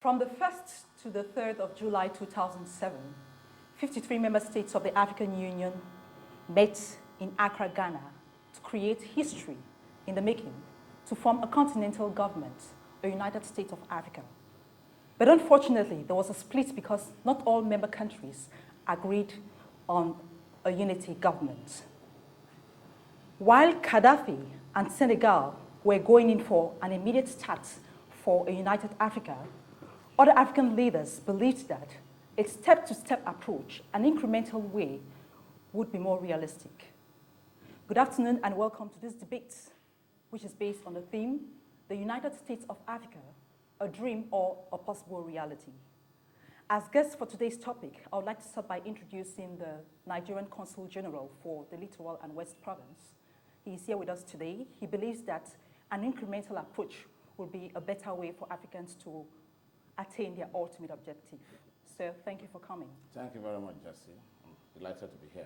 From the 1st to the 3rd of July 2007, 53 member states of the African Union met in Accra, Ghana to create history in the making to form a continental government, a United States of Africa. But unfortunately, there was a split because not all member countries agreed on a unity government. While Gaddafi and Senegal were going in for an immediate start for a united Africa, other African leaders believed that a step-to-step approach, an incremental way, would be more realistic. Good afternoon and welcome to this debate, which is based on the theme, the United States of Africa, a dream or a possible reality. As guests for today's topic, I would like to start by introducing the Nigerian Consul General for the Littoral and West Province. He is here with us today. He believes that an incremental approach will be a better way for Africans to attain their ultimate objective. Sir, thank you for coming. Thank you very much, Jessie. I'm delighted to be here.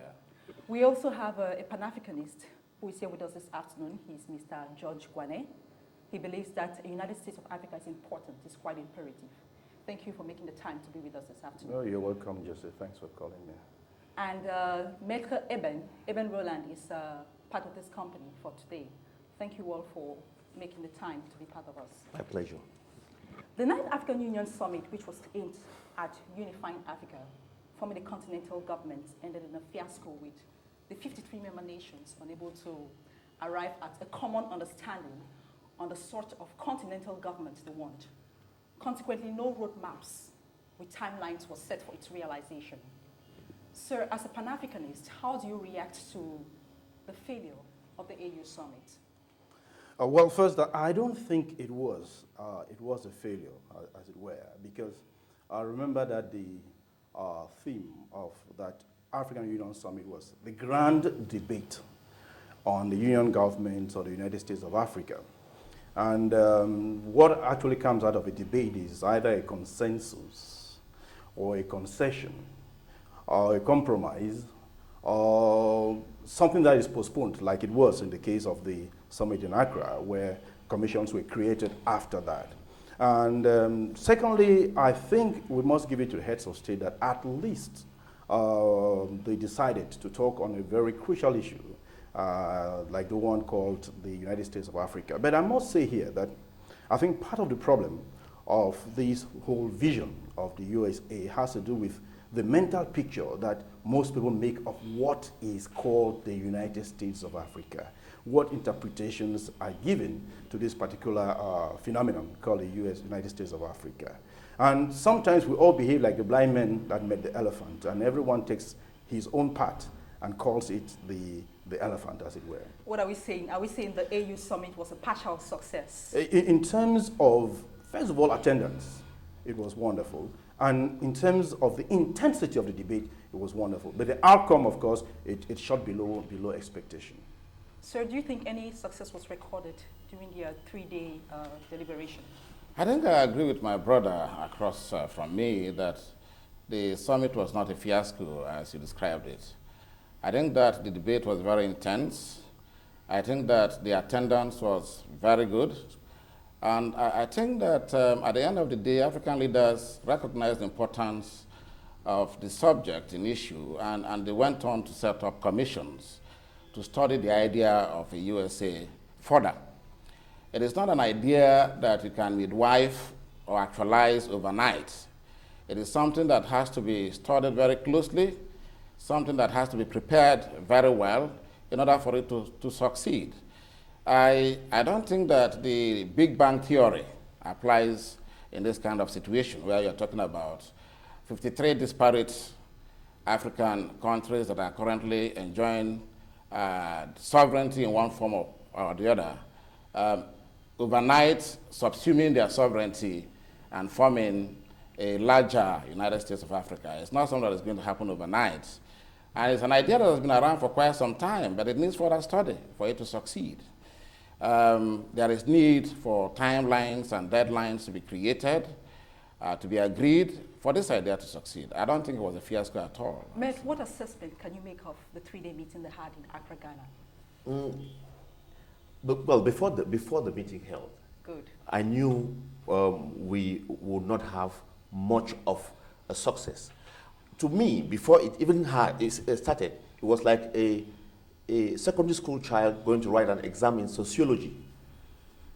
We also have a Pan-Africanist who is here with us this afternoon. He's Mr. George Gwane. He believes that a United States of Africa is important, it's quite imperative. Thank you for making the time to be with us this afternoon. Oh, you're welcome, Jessie. Thanks for calling me. And Maître Eben Roland is part of this company for today. Thank you all for making the time to be part of us. My pleasure. The Ninth African Union Summit, which was aimed at unifying Africa, forming a continental government, ended in a fiasco with the 53 member nations unable to arrive at a common understanding on the sort of continental government they want. Consequently, no roadmaps with timelines were set for its realization. Sir, as a Pan-Africanist, how do you react to the failure of the AU Summit? Well, first, I don't think it was a failure, as it were, because I remember that the theme of that African Union Summit was the grand debate on the union government of the United States of Africa. And what actually comes out of a debate is either a consensus or a concession or a compromise or something that is postponed, like it was in the case of the summit in Accra, where commissions were created after that. And secondly, I think we must give it to the heads of state that at least they decided to talk on a very crucial issue, like the one called the United States of Africa. But I must say here that I think part of the problem of this whole vision of the USA has to do with the mental picture that most people make of what is called the United States of Africa, what interpretations are given to this particular phenomenon called the United States of Africa. And sometimes we all behave like the blind man that met the elephant, and everyone takes his own part and calls it the elephant, as it were. What are we saying? Are we saying the AU Summit was a partial success? In terms of, first of all, attendance, it was wonderful. And in terms of the intensity of the debate, it was wonderful. But the outcome, of course, it shot below expectation. Sir, do you think any success was recorded during the three-day deliberation? I think I agree with my brother across from me that the summit was not a fiasco as you described it. I think that the debate was very intense. I think that the attendance was very good. And I think that at the end of the day, African leaders recognized the importance of the subject in issue, and they went on to set up commissions to study the idea of a USA further. It is not an idea that you can midwife or actualize overnight. It is something that has to be studied very closely, something that has to be prepared very well in order for it to succeed. I don't think that the Big Bang Theory applies in this kind of situation where you're talking about 53 disparate African countries that are currently enjoying sovereignty in one form or the other, overnight subsuming their sovereignty and forming a larger United States of Africa. It's not something that is going to happen overnight. And it's an idea that has been around for quite some time, but it needs further study for it to succeed. There is need for timelines and deadlines to be created, to be agreed for this idea to succeed. I don't think it was a fiasco at all. Matt, what assessment can you make of the three-day meeting they had in Accra, Ghana? Well, before the meeting held, Good. I knew we would not have much of a success. To me, before it even started, it was like a secondary school child going to write an exam in sociology.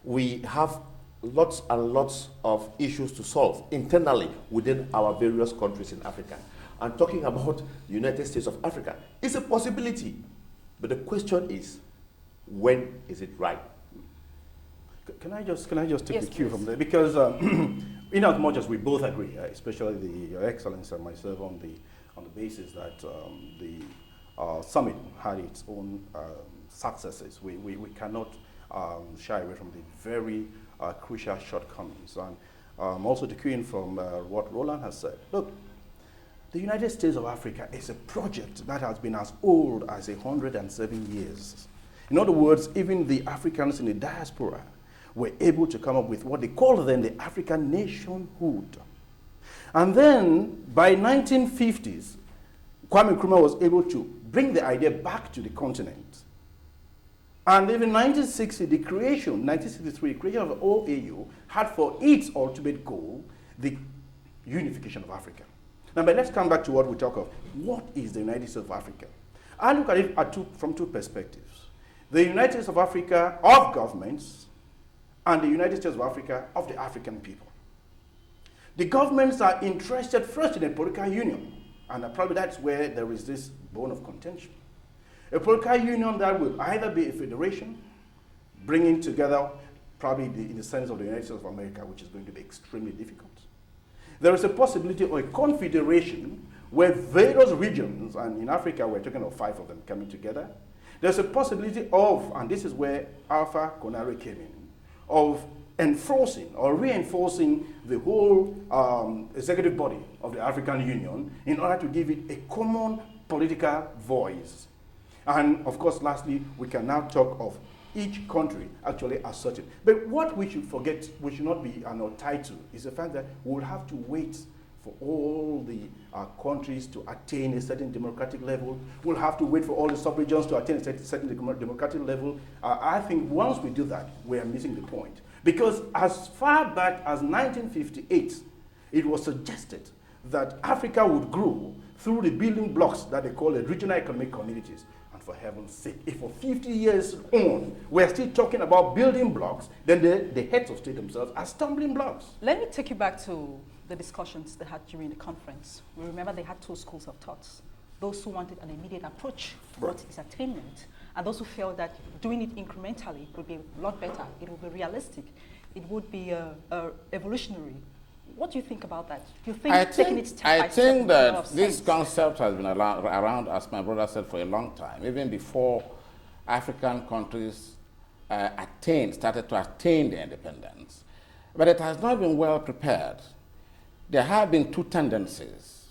We have lots and lots of issues to solve internally within our various countries in Africa. And talking about the United States of Africa is a possibility. But the question is, when is it right? Can I just take Yes, the cue please. from there? Because in as much as we both agree, especially Your Excellency and myself, on the basis that the summit had its own successes, we cannot shy away from the very crucial shortcomings. And also to cue in from what Roland has said. Look, the United States of Africa is a project that has been as old as 107 years. In other words, even the Africans in the diaspora were able to come up with what they called then the African nationhood. And then by 1950s, Kwame Nkrumah was able to bring the idea back to the continent. And even 1960, 1963, the creation of the OAU had for its ultimate goal the unification of Africa. Now, but let's come back to what we talk of. What is the United States of Africa? I look at it from two perspectives. The United States of Africa of governments and the United States of Africa of the African people. The governments are interested first in a political union, and probably that's where there is this bone of contention. A political union that will either be a federation, bringing together probably in the sense of the United States of America, which is going to be extremely difficult. There is a possibility of a confederation where various regions, and in Africa we're talking of 5 of them coming together. There's a possibility of, and this is where Alpha Conare came in, of enforcing or reinforcing the whole executive body of the African Union in order to give it a common political voice. And of course, lastly, we can now talk of each country actually asserting. But what we should forget, we should not be tied to, is the fact that we'll have to wait for all the countries to attain a certain democratic level. We'll have to wait for all the sub-regions to attain a certain democratic level. I think once we do that, we are missing the point. Because as far back as 1958, it was suggested that Africa would grow through the building blocks that they call the regional economic communities. And for heaven's sake, if for 50 years on, we're still talking about building blocks, then the heads of state themselves are stumbling blocks. Let me take you back to the discussions they had during the conference. We remember they had 2 schools of thoughts. Those who wanted an immediate approach to what is attainment, and those who felt that doing it incrementally would be a lot better, it would be realistic, it would be evolutionary. What do you think about that? Do you think taking it step by step? I think that this concept has been around, as my brother said, for a long time, even before African countries started to attain their independence. But it has not been well prepared. There have been 2 tendencies.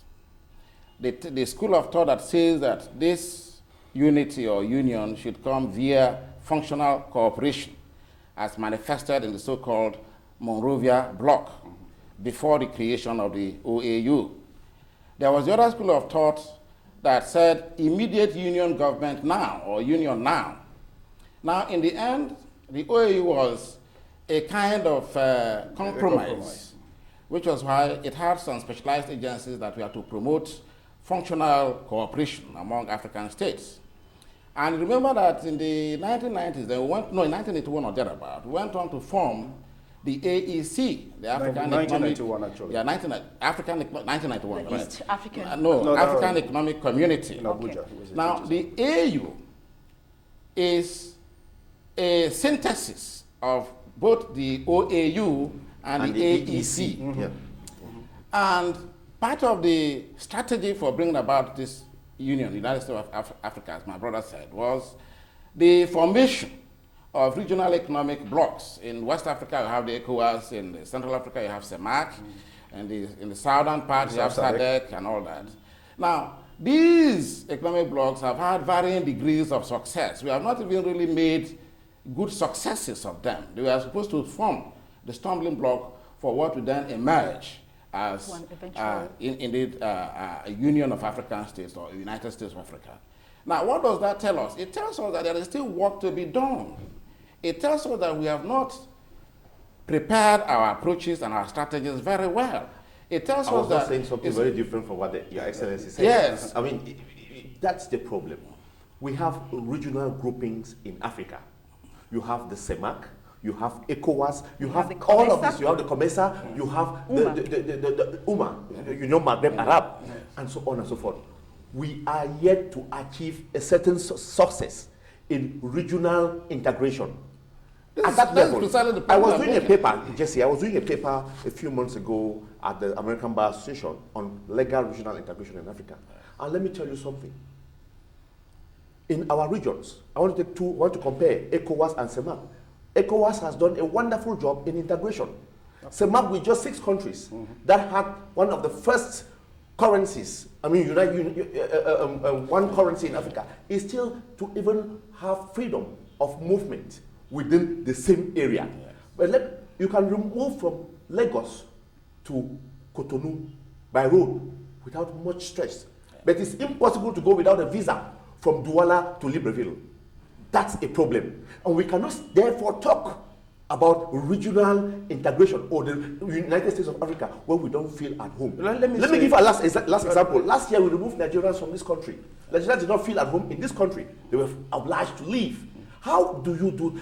The school of thought that says that this unity or union should come via functional cooperation, as manifested in the so-called Monrovia Bloc, before the creation of the OAU. There was the other school of thought that said immediate union government now, or union now. Now, in the end, the OAU was a kind of compromise, which was why it had some specialized agencies that were to promote functional cooperation among African states. And remember that in the 1990s, in 1981 or thereabout, we went on to form the AEC, the African 1991 actually. Yeah, 1991. The East African. African Economic Community. In Abuja. Okay. Now, the AU is a synthesis of both the OAU and the AEC. Mm-hmm. Yeah. And part of the strategy for bringing about this union, the United States of Africa, as my brother said, was the formation of regional economic blocks. In West Africa, you have the ECOWAS. In Central Africa, you have CEMAC. And in the southern part, you have SADC and all that. Now, these economic blocks have had varying degrees of success. We have not even really made good successes of them. They were supposed to form the stumbling block for what would then emerge as a Union of African States or United States of Africa. Now, what does that tell us? It tells us that there is still work to be done. It tells us that we have not prepared our approaches and our strategies very well. It tells I us was that not saying something very different from what Your Excellency said. Yes. I mean, that's the problem. We have regional groupings in Africa. You have the CEMAC, you have ECOWAS, you have all of this. You have the COMESA, you have the UMA, you know, Maghreb Arab, and so on and so forth. We are yet to achieve a certain success in regional integration. At that level, I was doing a paper, Jessie, I was doing a paper a few months ago at the American Bar Association on legal regional integration in Africa. And let me tell you something. In our regions, I want to compare ECOWAS and CEMAC. ECOWAS has done a wonderful job in integration. CEMAC, with just 6 countries that had one of the first currencies, I mean, one currency in Africa, is still to even have freedom of movement within the same area. But you can move from Lagos to Cotonou by road without much stress. But it's impossible to go without a visa from Douala to Libreville. That's a problem. And we cannot therefore talk about regional integration or the United States of Africa where we don't feel at home. Let me give a last example. Last year we removed Nigerians from this country. Nigerians did not feel at home in this country. They were obliged to leave. How do you do,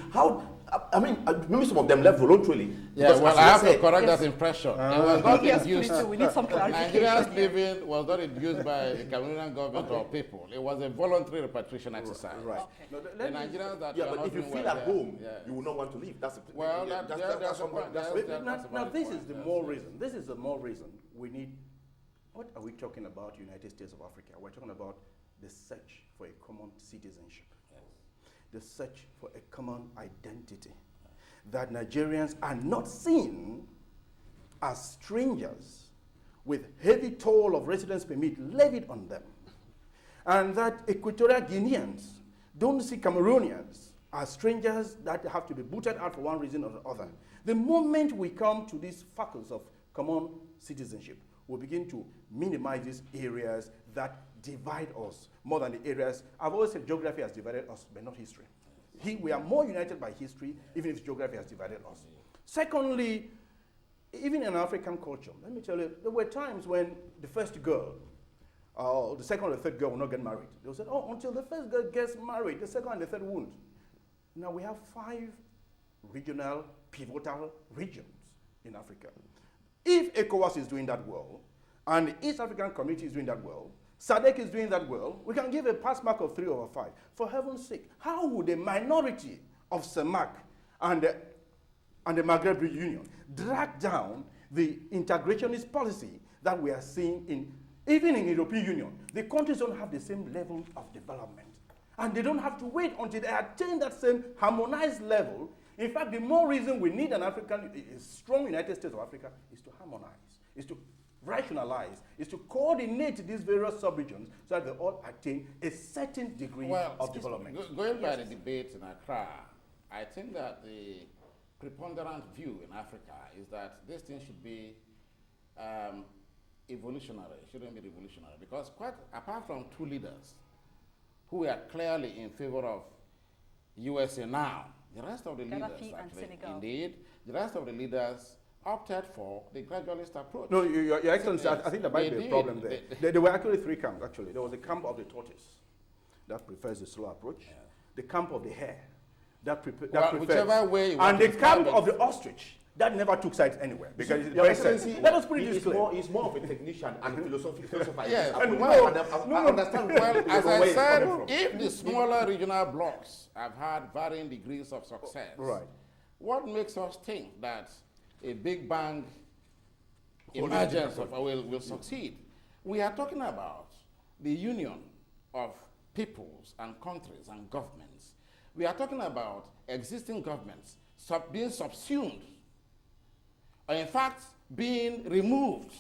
I mean, maybe some of them left voluntarily. Yeah, well, I have to correct that impression. It was not induced. We need some clarification. Nigerians leaving was not induced by the Cameroonian government or people. It was a voluntary repatriation exercise. Right. Okay. No, The Nigerians that but if you feel at home, you will not want to leave. That's Now, this is the more reason. This is the more reason we need. What are we talking about, United States of Africa? We're talking about the search for a common citizenship. The search for a common identity, that Nigerians are not seen as strangers with heavy toll of residence permit levied on them, and that Equatorial Guineans don't see Cameroonians as strangers that have to be booted out for one reason or the other. The moment we come to these factors of common citizenship, we'll begin to minimize these areas that divide us more than the areas. I've always said geography has divided us, but not history. We are more united by history, even if geography has divided us. Secondly, even in African culture, let me tell you, there were times when the first girl, the second or the third girl will not get married. They will say, oh, until the first girl gets married, the second and the third won't. Now we have 5 regional, pivotal regions in Africa. If ECOWAS is doing that well, and the East African Community is doing that well, SADC is doing that well, we can give a pass mark of 3 over 5. For heaven's sake, how would a minority of CEMAC and the Maghreb Union drag down the integrationist policy that we are seeing even in the European Union? The countries don't have the same level of development. And they don't have to wait until they attain that same harmonized level. In fact, the more reason we need a strong United States of Africa is to harmonize, is to rationalize, is to coordinate these various sub-regions so that they all attain a certain degree of development. Going by the debate in Accra, I think that the preponderant view in Africa is that this thing should be evolutionary, it shouldn't be revolutionary, because quite apart from 2 leaders who are clearly in favor of USA now, the rest of the leaders, actually, indeed, the rest of the leaders opted for the gradualist approach. No, Your Excellency, I think there might be a problem there. There were actually 3 camps, actually. There was the camp of the tortoise that prefers the slow approach, the camp of the hare that prefers, whichever way you and the camp of the ostrich that never took sides anywhere. Because it's very sensitive. Let us put it this way. He's more of a technician and philosopher. Yes. I understand. Well, as I said, if the smaller regional blocks have had varying degrees of success, what makes us think that a big bang emergence will succeed? We are talking about the union of peoples and countries and governments. We are talking about existing governments being subsumed, or in fact being removed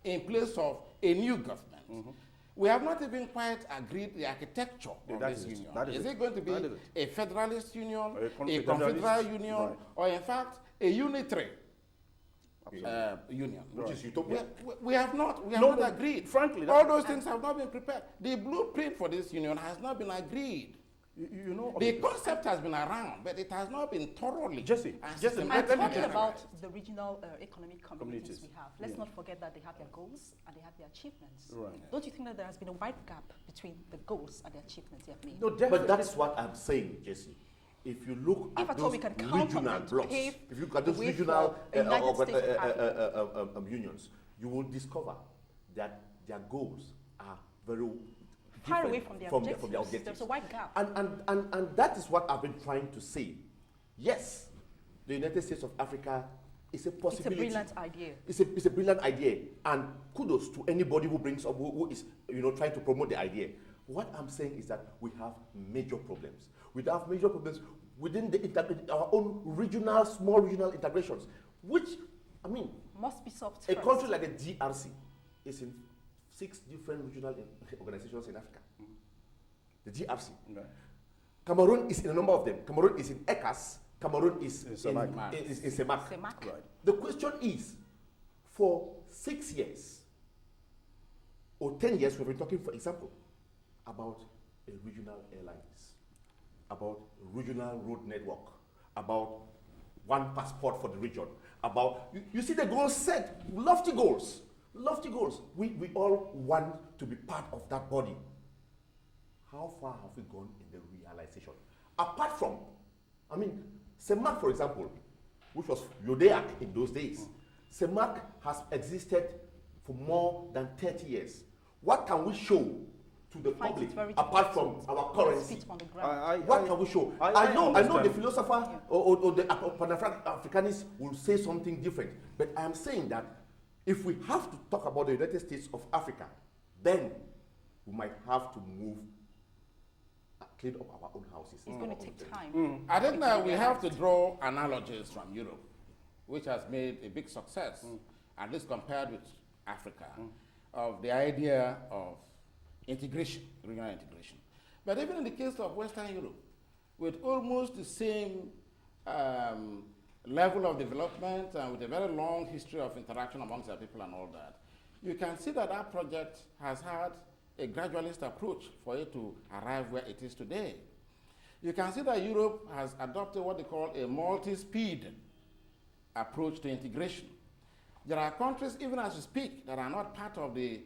in place of a new government. We have not even quite agreed the architecture of this union. Is it going to be a federalist union, a confederal union, or in fact a unitary union? Which is utopia. We have not agreed. Frankly, all those things have not been prepared. The blueprint for this union has not been agreed. You know, The concept has been around, but it has not been thoroughly. Jessie, and Jessie, And let me talking just- about the regional economic communities Communities. we have, let's Yeah. not forget that they have their goals and they have their achievements. Right. Don't you think that there has been a wide gap between the goals and the achievements they have made? No, But definitely. that's what I'm saying, Jesse. If you look If at at all those we can count on regional them to blocks, pave if you look at those the way regional for a United States of Africa. unions, you will discover that their goals are very Far different away from their their objectives. objectives. There's a wide gap. And that is what I've been trying to say. Yes, the United States of Africa is a It's a possibility. brilliant idea. It's a brilliant idea, and kudos to anybody who brings up, who is trying to promote the idea. What I'm saying is that we have major problems. We have major problems within our own small regional integrations, which, I mean, Must be solved a first. country like a DRC is in 6 different regional organizations in Africa. The DRC. Right. Cameroon is in a number of them. Cameroon is in ECAS. Cameroon is In in CEMAC. CEMAC. CEMAC. Right. The question is, for 6 years or 10 years, we've been talking, for example, about a regional airlines, about regional road network, about one passport for the region, about, you see the goals set, lofty goals. We all want to be part of that body. How far have we gone in the realization? Apart from, I mean, CEMAC, for example, which was UDEAC in those days, CEMAC has existed for more than 30 years. What can we show to the Find it public very apart from difficult. our Put currency? feet on the ground. What can we show? I I know the understand. philosopher or the Pan-Africanists will say something different, but I am saying that if we have to talk about the United States of Africa, then we might have to move, clean up our own houses. It's going to take time. I think that we have to draw analogies from Europe, which has made a big success, at least compared with Africa, of the idea of integration, regional integration. But even in the case of Western Europe, with almost the same level of development and with a very long history of interaction amongst their people and all that, you can see that our project has had a gradualist approach for it to arrive where it is today. You can see that Europe has adopted what they call a multi-speed approach to integration. There are countries, even as we speak, that are not part of the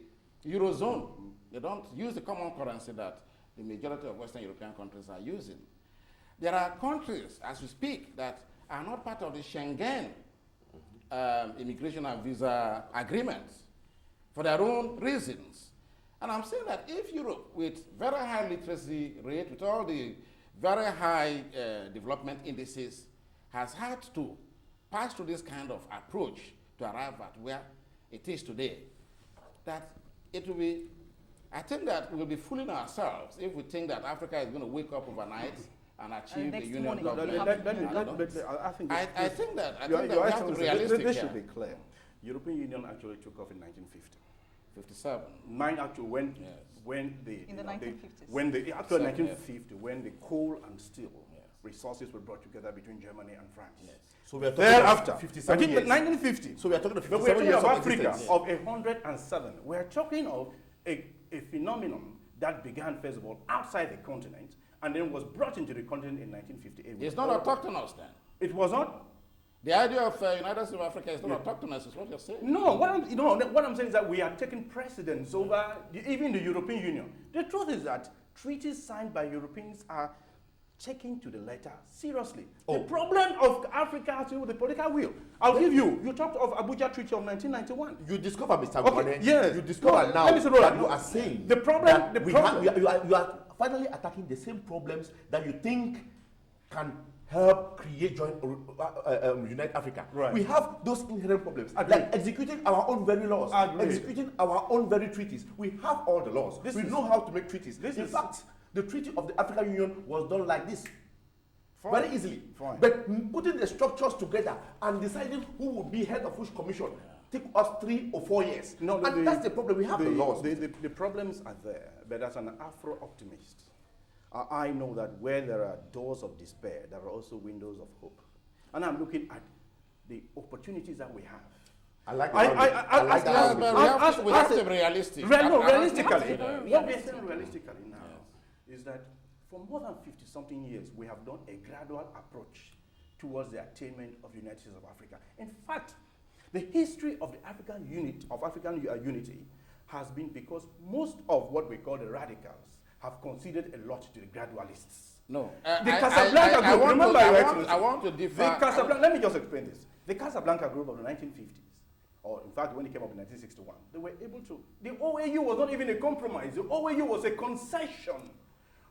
Eurozone. They don't use the common currency that the majority of Western European countries are using. There are countries, as we speak, that are not part of the Schengen immigration and visa agreements for their own reasons. And I'm saying that if Europe, with very high literacy rate, with all the very high development indices, has had to pass through this kind of approach to arrive at where it is today, that it will be, I think that we will be fooling ourselves if we think that Africa is going to wake up overnight and achieve the next union morning government. I think I think that Your we have to be Excellency, realistic this here. should be clear. European Union actually took off in 1950. 57. Mine actually when Yes. when the In the you know, 1950s. when the after Yes. 1950 when the coal and steel Yes. resources were brought together between Germany and France. Yes. So we are talking Thereafter, about 57 I think years. 1950. So we are talking of But we're 57 talking years of of Africa existence. of 107. We're talking of a phenomenon that began, first of all, outside the continent and then was brought into the continent in 1958. It's not autochthonous then. It was not? The idea of United States of Africa is not autochthonous, is what you're saying. No, what I'm saying is that we are taking precedence over even the European Union. The truth is that treaties signed by Europeans are taken to the letter seriously. The problem of Africa has to do with the political will. I'll give you talked of Abuja Treaty of 1991. You discover, Mr. Okay, Gwane, yes. you discover No, now let me say that no. you are saying The problem- that the we problem- have, you are finally attacking the same problems that you think can help create unite Africa. Right. We have those inherent problems, Agreed. like executing our own very laws, Agreed. executing our own very treaties. We have all the laws. This we is- know how to make treaties. this In is- fact, the Treaty of the African Union was done like this. Fine. Very easily. Fine. But putting the structures together and deciding who would be head of which commission take us 3 or 4 years. No, And that's the problem. We have the laws. The problems are there, but as an Afro-optimist, I know that where there are doors of despair, there are also windows of hope. And I'm looking at the opportunities that we have. I like I like that. ask- But we have to ask- be realistic. No, We have to realistically, be very what we're realistic. saying realistically now is that for more than 50-something years, we have done a gradual approach towards the attainment of the United States of Africa. In fact, the history of the African unity has been because most of what we call the radicals have conceded a lot to the gradualists. No. The Casablanca group, remember Your Excellency. I want to differ. The Casablanca, let me just explain this. The Casablanca group of the 1950s, or in fact when it came up in 1961, they were able to, the OAU was not even a compromise. The OAU was a concession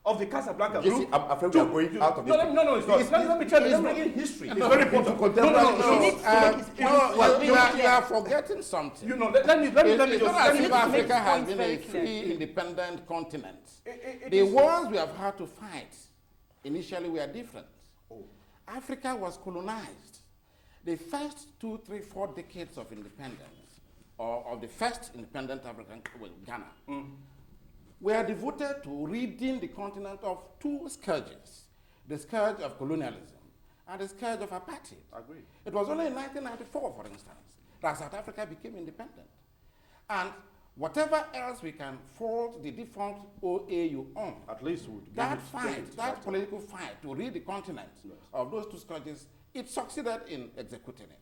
of the Casablanca Jessie, group. I'm afraid we are going out of this. No, it's not. Let me tell you. He's bringing history. It's very important. You are forgetting something. You know, let me It's not as if make Africa this has point been very a clear. free, independent continent. It The is- wars we have had to fight initially were different. Oh. Africa was colonized. The first 2, 3, 4 decades of independence, or of the first independent African, Ghana, were devoted to ridding the continent of 2 scourges, the scourge of colonialism and the scourge of apartheid. I agree. It was only in 1994, for instance, that South Africa became independent. And whatever else we can fault the defunct OAU on, At least we would that give it fight, credit, that right? political fight to rid the continent Yes. of those 2 scourges, it succeeded in executing it.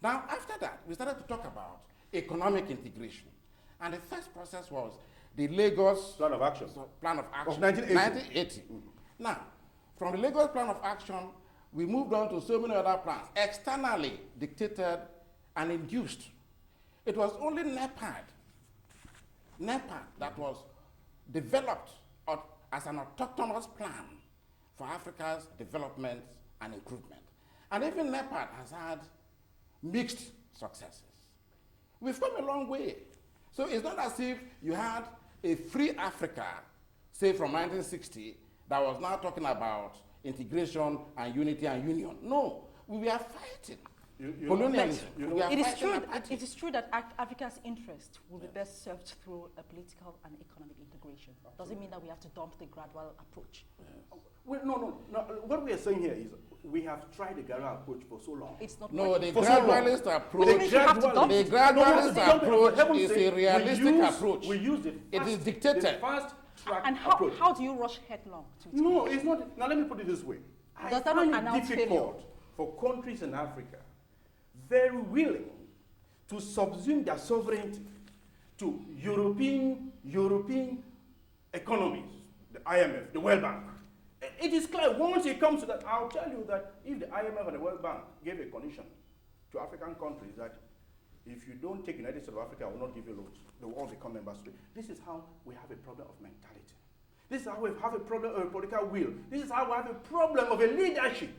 Now, after that, we started to talk about economic integration. And the first process was the Lagos Plan of action. Plan of Action Of 1980. 1980. Now, from the Lagos Plan of Action, we moved on to so many other plans, externally dictated and induced. It was only NEPAD that was developed as an autonomous plan for Africa's development and improvement. And even NEPAD has had mixed successes. We've come a long way. So it's not as if you had a free Africa, say from 1960, that was now talking about integration and unity and union. No, we were fighting colonialism. you know- We are It is fighting true. apartheid. It is true that Africa's interest will be best served through a political and economic integration. Doesn't mean that we have to dump the gradual approach. Well, no. What we are saying here is we have tried the gradual approach for so long. It's not. No, the For so long. gradualist approach, Doesn't mean you have to dump the it. gradualist No, for approach heaven's is sake, a realistic approach. We use the It is fast- dictated. the fast track And approach. how do you rush headlong to it? No, it's not. Now let me put it this way. I Does that find not it announce difficult for countries in Africa very willing to subsume their sovereignty to European economies, the IMF, the World Bank. It is clear, once it comes to that, I'll tell you that if the IMF and the World Bank gave a condition to African countries that if you don't take United States of Africa, I will not give you loans, they will all become members. This is how we have a problem of mentality. This is how we have a problem of a political will. This is how we have a problem of a leadership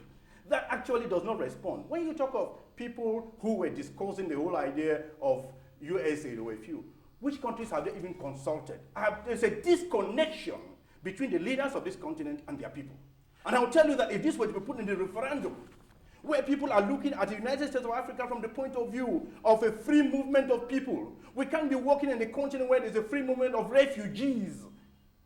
that actually does not respond. When you talk of people who were discussing the whole idea of USA, there were few. Which countries have they even consulted? There's a disconnection between the leaders of this continent and their people. And I'll tell you that if this were to be put in the referendum, where people are looking at the United States of Africa from the point of view of a free movement of people, we can't be working in a continent where there's a free movement of refugees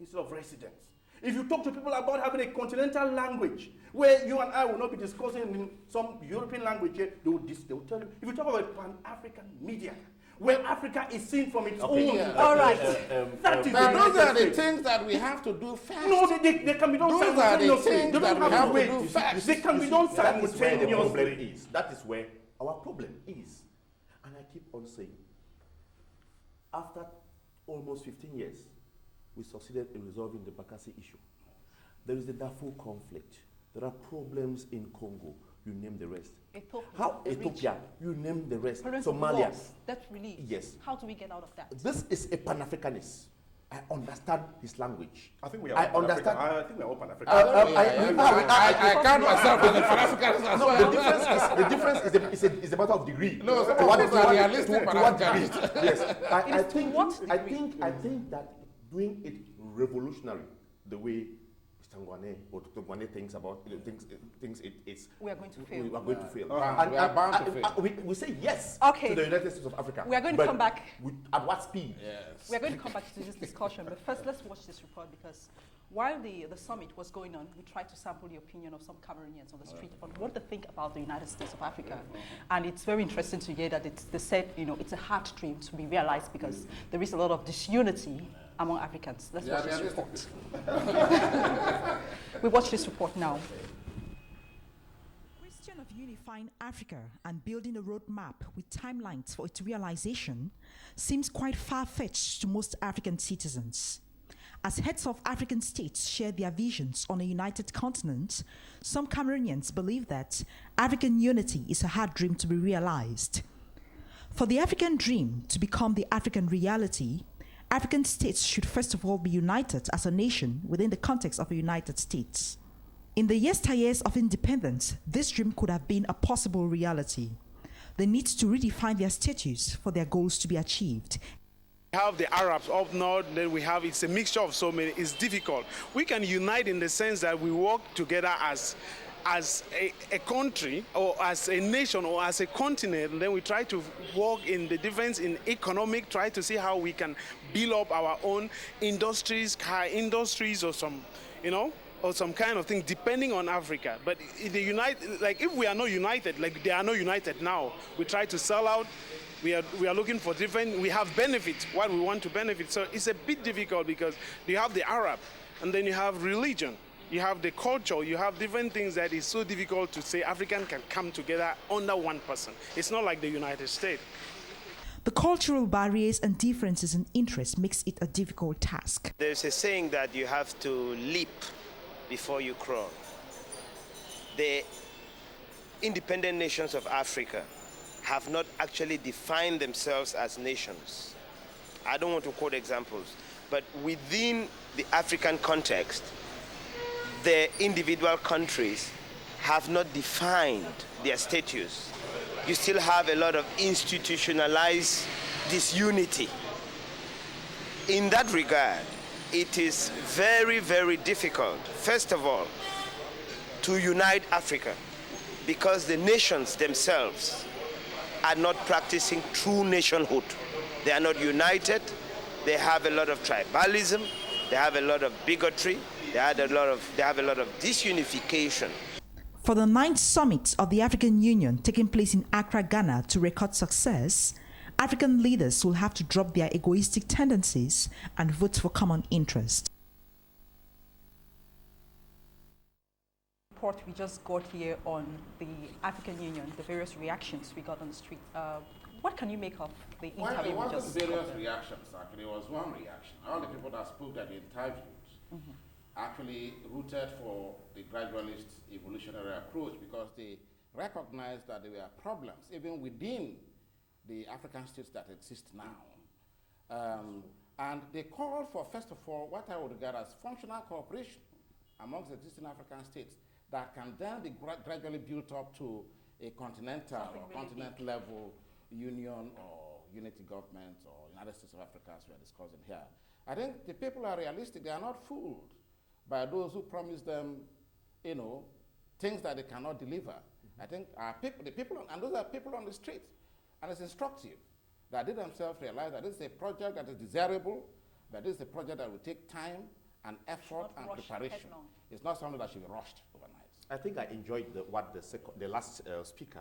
instead of residents. If you talk to people about having a continental language, where you and I will not be discussing in some European language here, they will tell you. If you talk about Pan-African media, where Africa is seen from its own. yeah. All right. That is Now, the those are the United States. things that we have to do first. No, they can be done Those are the simultaneously. things They that don't we have have to to wait. do first. They can be You done see, that is where the problem simultaneously. is. That is where our problem is. And I keep on saying, after almost 15 years, we succeeded in resolving the Bakassi issue. There is the Darfur conflict. There are problems in Congo. You name the rest. Ethiopia, How the Ethiopia? You name the rest. Parents of Somalia. wars, that relief. Yes. How do we get out of that? This is a Pan-Africanist. I understand his language. I think we are I all understand. I think we are all Pan-African. I count myself as a Pan-Africanist as No, well. the difference is a matter of degree. No, some To what- of us to are what- realistic to what Pan-Africanists. degree? Yes, I is to think what I degree? think that doing it revolutionary, the way Mr. Ngwane or Dr. Ngwane thinks about thinks it's We are going to fail. we are going to fail. We are bound to fail. We say yes Okay. to the United States of Africa. We are going to but come back. at what speed? Yes. We are going to come back to this discussion, but first let's watch this report because while the summit was going on, we tried to sample the opinion of some Cameroonians on the street on what they think about the United States of Africa. And it's very interesting to hear that they said, it's a hard dream to be realized because there is a lot of disunity among Africans. Let's Yeah, watch this realistic report. We watch this report now. Question of unifying Africa and building a roadmap with timelines for its realization seems quite far-fetched to most African citizens. As heads of African states share their visions on a united continent, some Cameroonians believe that African unity is a hard dream to be realized. For the African dream to become the African reality, African states should first of all be united as a nation within the context of a United States. In the yesteryears of independence, this dream could have been a possible reality. They need to redefine their status for their goals to be achieved. We have the Arabs up north, then it's a mixture of so many. It's difficult. We can unite in the sense that we work together as a country or as a nation or as a continent, and then we try to work in the difference in economic, try to see how we can build up our own industries, car industries or some, or some kind of thing, depending on Africa. But if we are not united, like they are not united now, we try to sell out. We are looking for different, we have benefits, what we want to benefit. So it's a bit difficult because you have the Arab, and then you have religion, you have the culture, you have different things that is so difficult to say African can come together under one person. It's not like the United States. The cultural barriers and differences in interests makes it a difficult task. There's a saying that you have to leap before you crawl. The independent nations of Africa have not actually defined themselves as nations. I don't want to quote examples, but within the African context, the individual countries have not defined their status. You still have a lot of institutionalized disunity. In that regard, it is very, very difficult, first of all, to unite Africa because the nations themselves are not practicing true nationhood. They are not united. They have a lot of tribalism. They have a lot of bigotry. They have a lot of disunification. For the 9th summit of the African Union taking place in Accra, Ghana to record success, African leaders will have to drop their egoistic tendencies and vote for common interest. Report we just got here on the African Union, the various reactions we got on the street. What can you make of the interview? Well, it we wasn't just various got? reactions, actually. It was one reaction. All the people that spoke at the interviews actually rooted for the gradualist evolutionary approach because they recognized that there were problems even within the African states that exist now. And they called for, first of all, what I would regard as functional cooperation amongst existing African states that can then be gradually built up to a continental or continent level union or unity government or United States of Africa as we are discussing here. I think the people are realistic. They are not fooled by those who promise them, things that they cannot deliver. I think our people, and those are people on the street. And it's instructive that they themselves realize that this is a project that is desirable, that this is a project that will take time and effort and preparation. Headlong. It's not something that should be rushed overnight. I think I enjoyed what the last speaker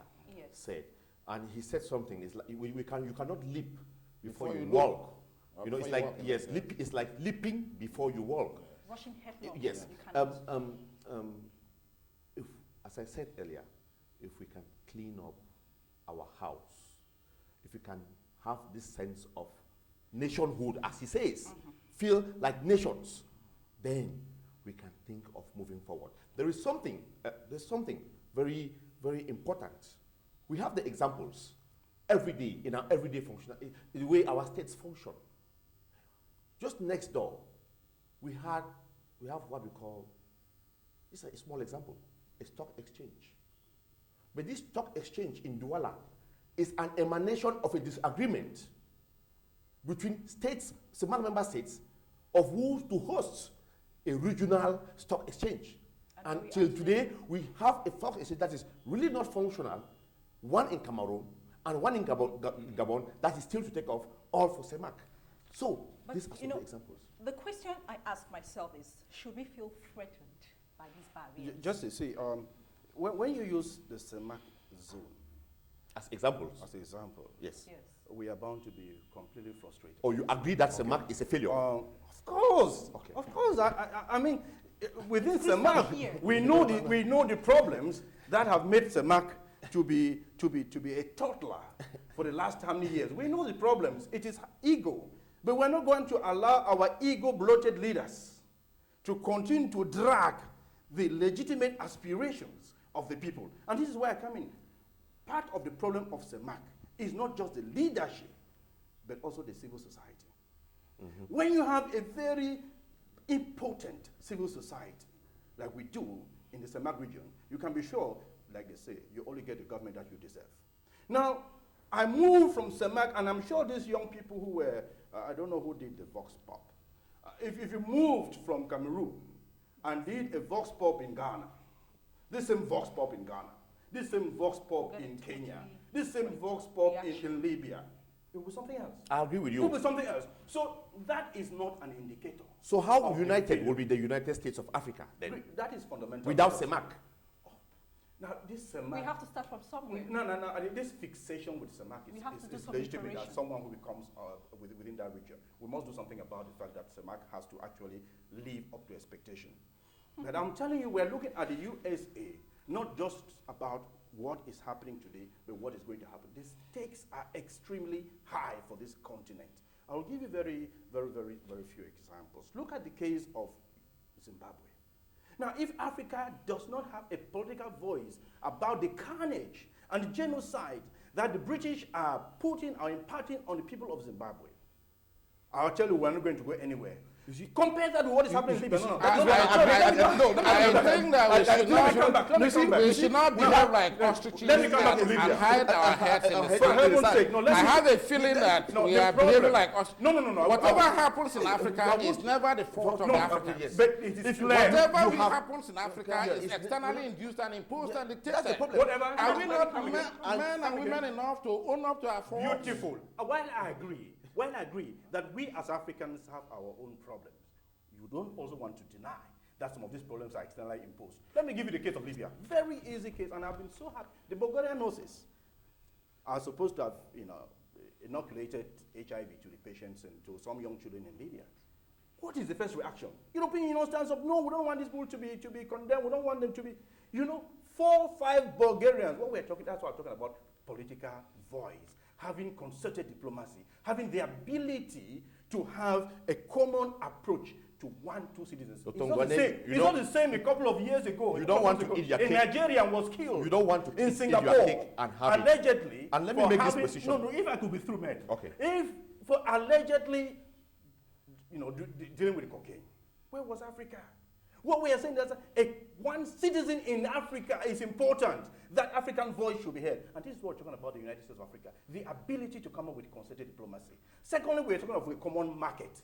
said. And he said something, it's like you cannot leap before you walk. It's like, it's like leaping before you walk. Rushing headlong. Yes. If, as I said earlier, if we can clean up our house, if we can have this sense of nationhood, as he says, feel like nations, then we can think of moving forward. There's something very, very important. We have the examples every day in our everyday function, the way our states function. Just next door, we have what we call, this is a small example, a stock exchange. But this stock exchange in Douala is an emanation of a disagreement between states, some member states, of who to host a regional stock exchange. And till today, we have a stock exchange that is really not functional, one in Cameroon and one in Gabon that is still to take off, all for CEMAC. So, these are some of the examples. The question I ask myself is, should we feel threatened by these barriers? Just to see, when you use the CEMAC zone as examples, yes, we are bound to be completely frustrated. Or you agree that CEMAC is a failure? course. Okay. Of course. I mean, within Please stop CEMAC, here. we know the problems that have made CEMAC to be a toddler for the last how many years. We know the problems. It is ego. But we're not going to allow our ego-bloated leaders to continue to drag the legitimate aspirations of the people. And this is where I come in. Part of the problem of CEMAC is not just the leadership, but also the civil society. When you have a very impotent civil society, like we do in the CEMAC region, you can be sure, like they say, you only get the government that you deserve. Now, I moved from CEMAC, and I'm sure these young people who were, I don't know who did the Vox Pop. If you moved from Cameroon and did a Vox Pop in Ghana, this same Vox Pop in Ghana, this same Vox Pop in Kenya, this same Vox Pop in Libya, it was something else. I agree with you. It was something else. So that is not an indicator. So how united will be the United States of Africa then? That is fundamental. Without CEMAC? Now, this CEMAC... We have to start from somewhere. No. I mean, this fixation with CEMAC is legitimate as someone who becomes within that region. We must do something about the fact that CEMAC has to actually live up to expectation. But I'm telling you, we're looking at the USA, not just about what is happening today, but what is going to happen. The stakes are extremely high for this continent. I'll give you very, very, very, very few examples. Look at the case of Zimbabwe. Now, if Africa does not have a political voice about the carnage and the genocide that the British are putting or imparting on the people of Zimbabwe, I'll tell you, we're not going to go anywhere. Compare that with what is happening in Libya. I think that we should not behave like ostriches and hide our heads in the sand. I have a feeling that we are behaving like ostriches. No. Whatever happens in Africa is never the fault of Africans. But it is whatever happens in Africa is externally induced and imposed and dictated. Are we not men and women enough to own up to our faults? Beautiful. While I agree that we as Africans have our own problems, you don't also want to deny that some of these problems are externally imposed. Let me give you the case of Libya. Very easy case, and I've been so happy. The Bulgarian nurses are supposed to have, inoculated HIV to the patients and to some young children in Libya. What is the first reaction? European Union stands up. No, we don't want these people to be condemned. We don't want them to be, 4 or 5 Bulgarians. That's what we're talking about. Political voice, having concerted diplomacy, having the ability to have a common approach to 1-2 citizens. It's not the same. It's not the same a couple of years ago. You don't want to eat your cake. A Nigerian was killed. You don't want to in eat Singapore, your cake and have allegedly. It. And let me make this position. No, if I could be through, man. Okay. If for allegedly, dealing with cocaine, where was Africa? What we are saying is that one citizen in Africa is important. That African voice should be heard. And this is what we're talking about the United States of Africa. The ability to come up with concerted diplomacy. Secondly, we're talking about a common market.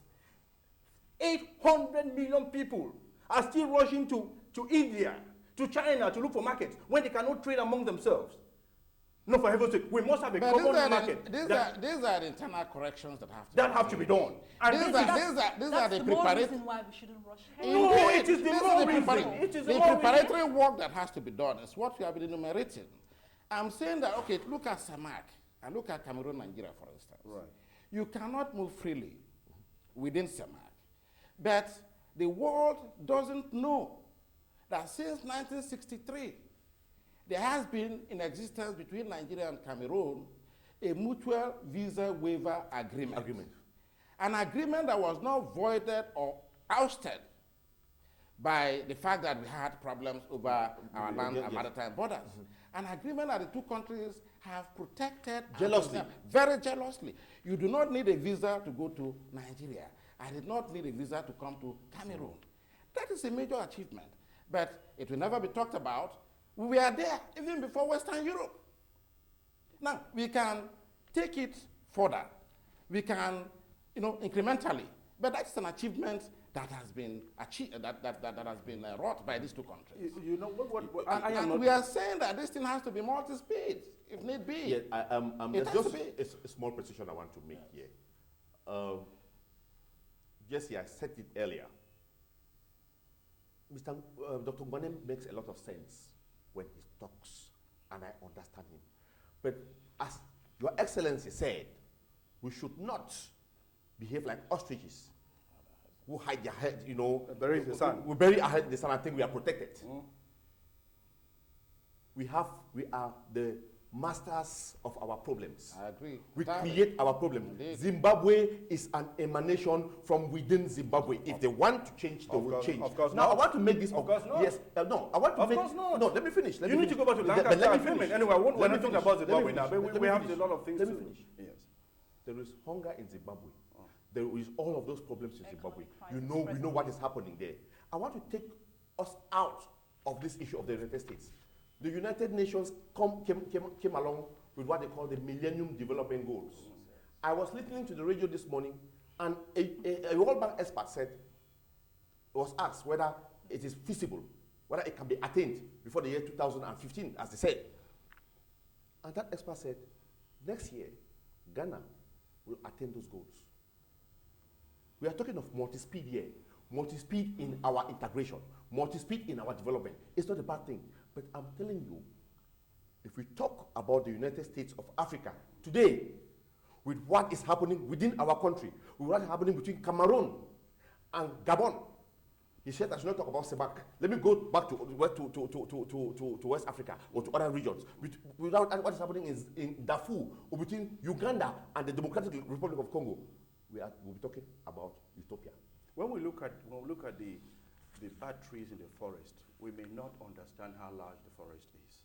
800 million people are still rushing to India, to China to look for markets when they cannot trade among themselves. No, for heaven's sake, we must have a common market. These are the internal corrections that have to be done. And these are the preparatory. Why we shouldn't rush. No, it is the more reason. It is the preparatory work that has to be done. Is what we have been enumerating. I'm saying that, okay, look at CEMAC and look at Cameroon, Nigeria, for instance. Right. You cannot move freely within CEMAC. But the world doesn't know that since 1963, there has been in existence between Nigeria and Cameroon a mutual visa waiver agreement. An agreement that was not voided or ousted by the fact that we had problems over our land and maritime borders. An agreement that the two countries have protected very jealously. You do not need a visa to go to Nigeria. I did not need a visa to come to Cameroon. That is a major achievement, but it will never be talked about. We were there even before Western Europe. Now, we can take it further. We can, incrementally, but that's an achievement that has been achieved, that has been wrought by these two countries. We are saying that this thing has to be multi-speed, if need be. Yeah, there's just a small precision I want to make here. Jesse, I said it earlier. Dr. Ngwane makes a lot of sense when he talks, and I understand him. But as Your Excellency said, we should not behave like ostriches who hide their head, you know. Bury the sun. We bury our head in the sun and think we are protected. We are the masters of our problems. I agree. We create our problems. Indeed. Zimbabwe is an emanation from within Zimbabwe. If they want to change, they will change. Of course now, not. I want to make this. Of course not. Yes. No, I want to Of make. course not. No, let me finish. You need to go back to Lancaster Let me and finish. Anyway, we're not talking about Let me Zimbabwe now, finish. but we have a lot of things Let to me finish. Yes. There is hunger in Zimbabwe. There is all of those problems in Zimbabwe. crisis, We know what is happening there. I want to take us out of this issue of the United States. The United Nations came along with what they call the Millennium Development Goals. I was listening to the radio this morning, and a World Bank expert said, was asked whether it is feasible, whether it can be attained before the year 2015, as they said. And that expert said, next year, Ghana will attain those goals. We are talking of multi-speed here, multi-speed in our integration, multi-speed in our development. It's not a bad thing, but I'm telling you, if we talk about the United States of Africa today, with what is happening within our country, with what is happening between Cameroon and Gabon, he said I should not talk about Sebak. Let me go back to West Africa or to other regions. Without what is happening in Darfur or between Uganda and the Democratic Republic of Congo, we'll be talking about utopia. When we look at the bad trees in the forest, we may not understand how large the forest is.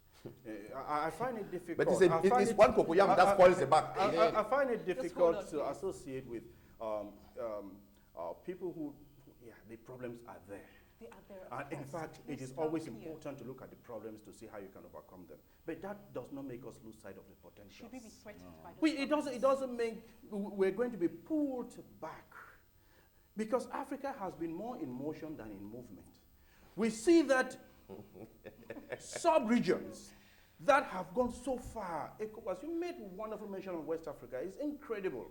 I find it difficult. But it's one cocoyam that spoils the back. I find it difficult to associate with people who, the problems are there. They are there. And in fact, it is always important to look at the problems to see how you can overcome them. But that does not make us lose sight of the potential. Should we be threatened by those It doesn't mean we're going to be pulled back, because Africa has been more in motion than in movement. We see that sub-regions that have gone so far. As you made wonderful mention of West Africa, it's incredible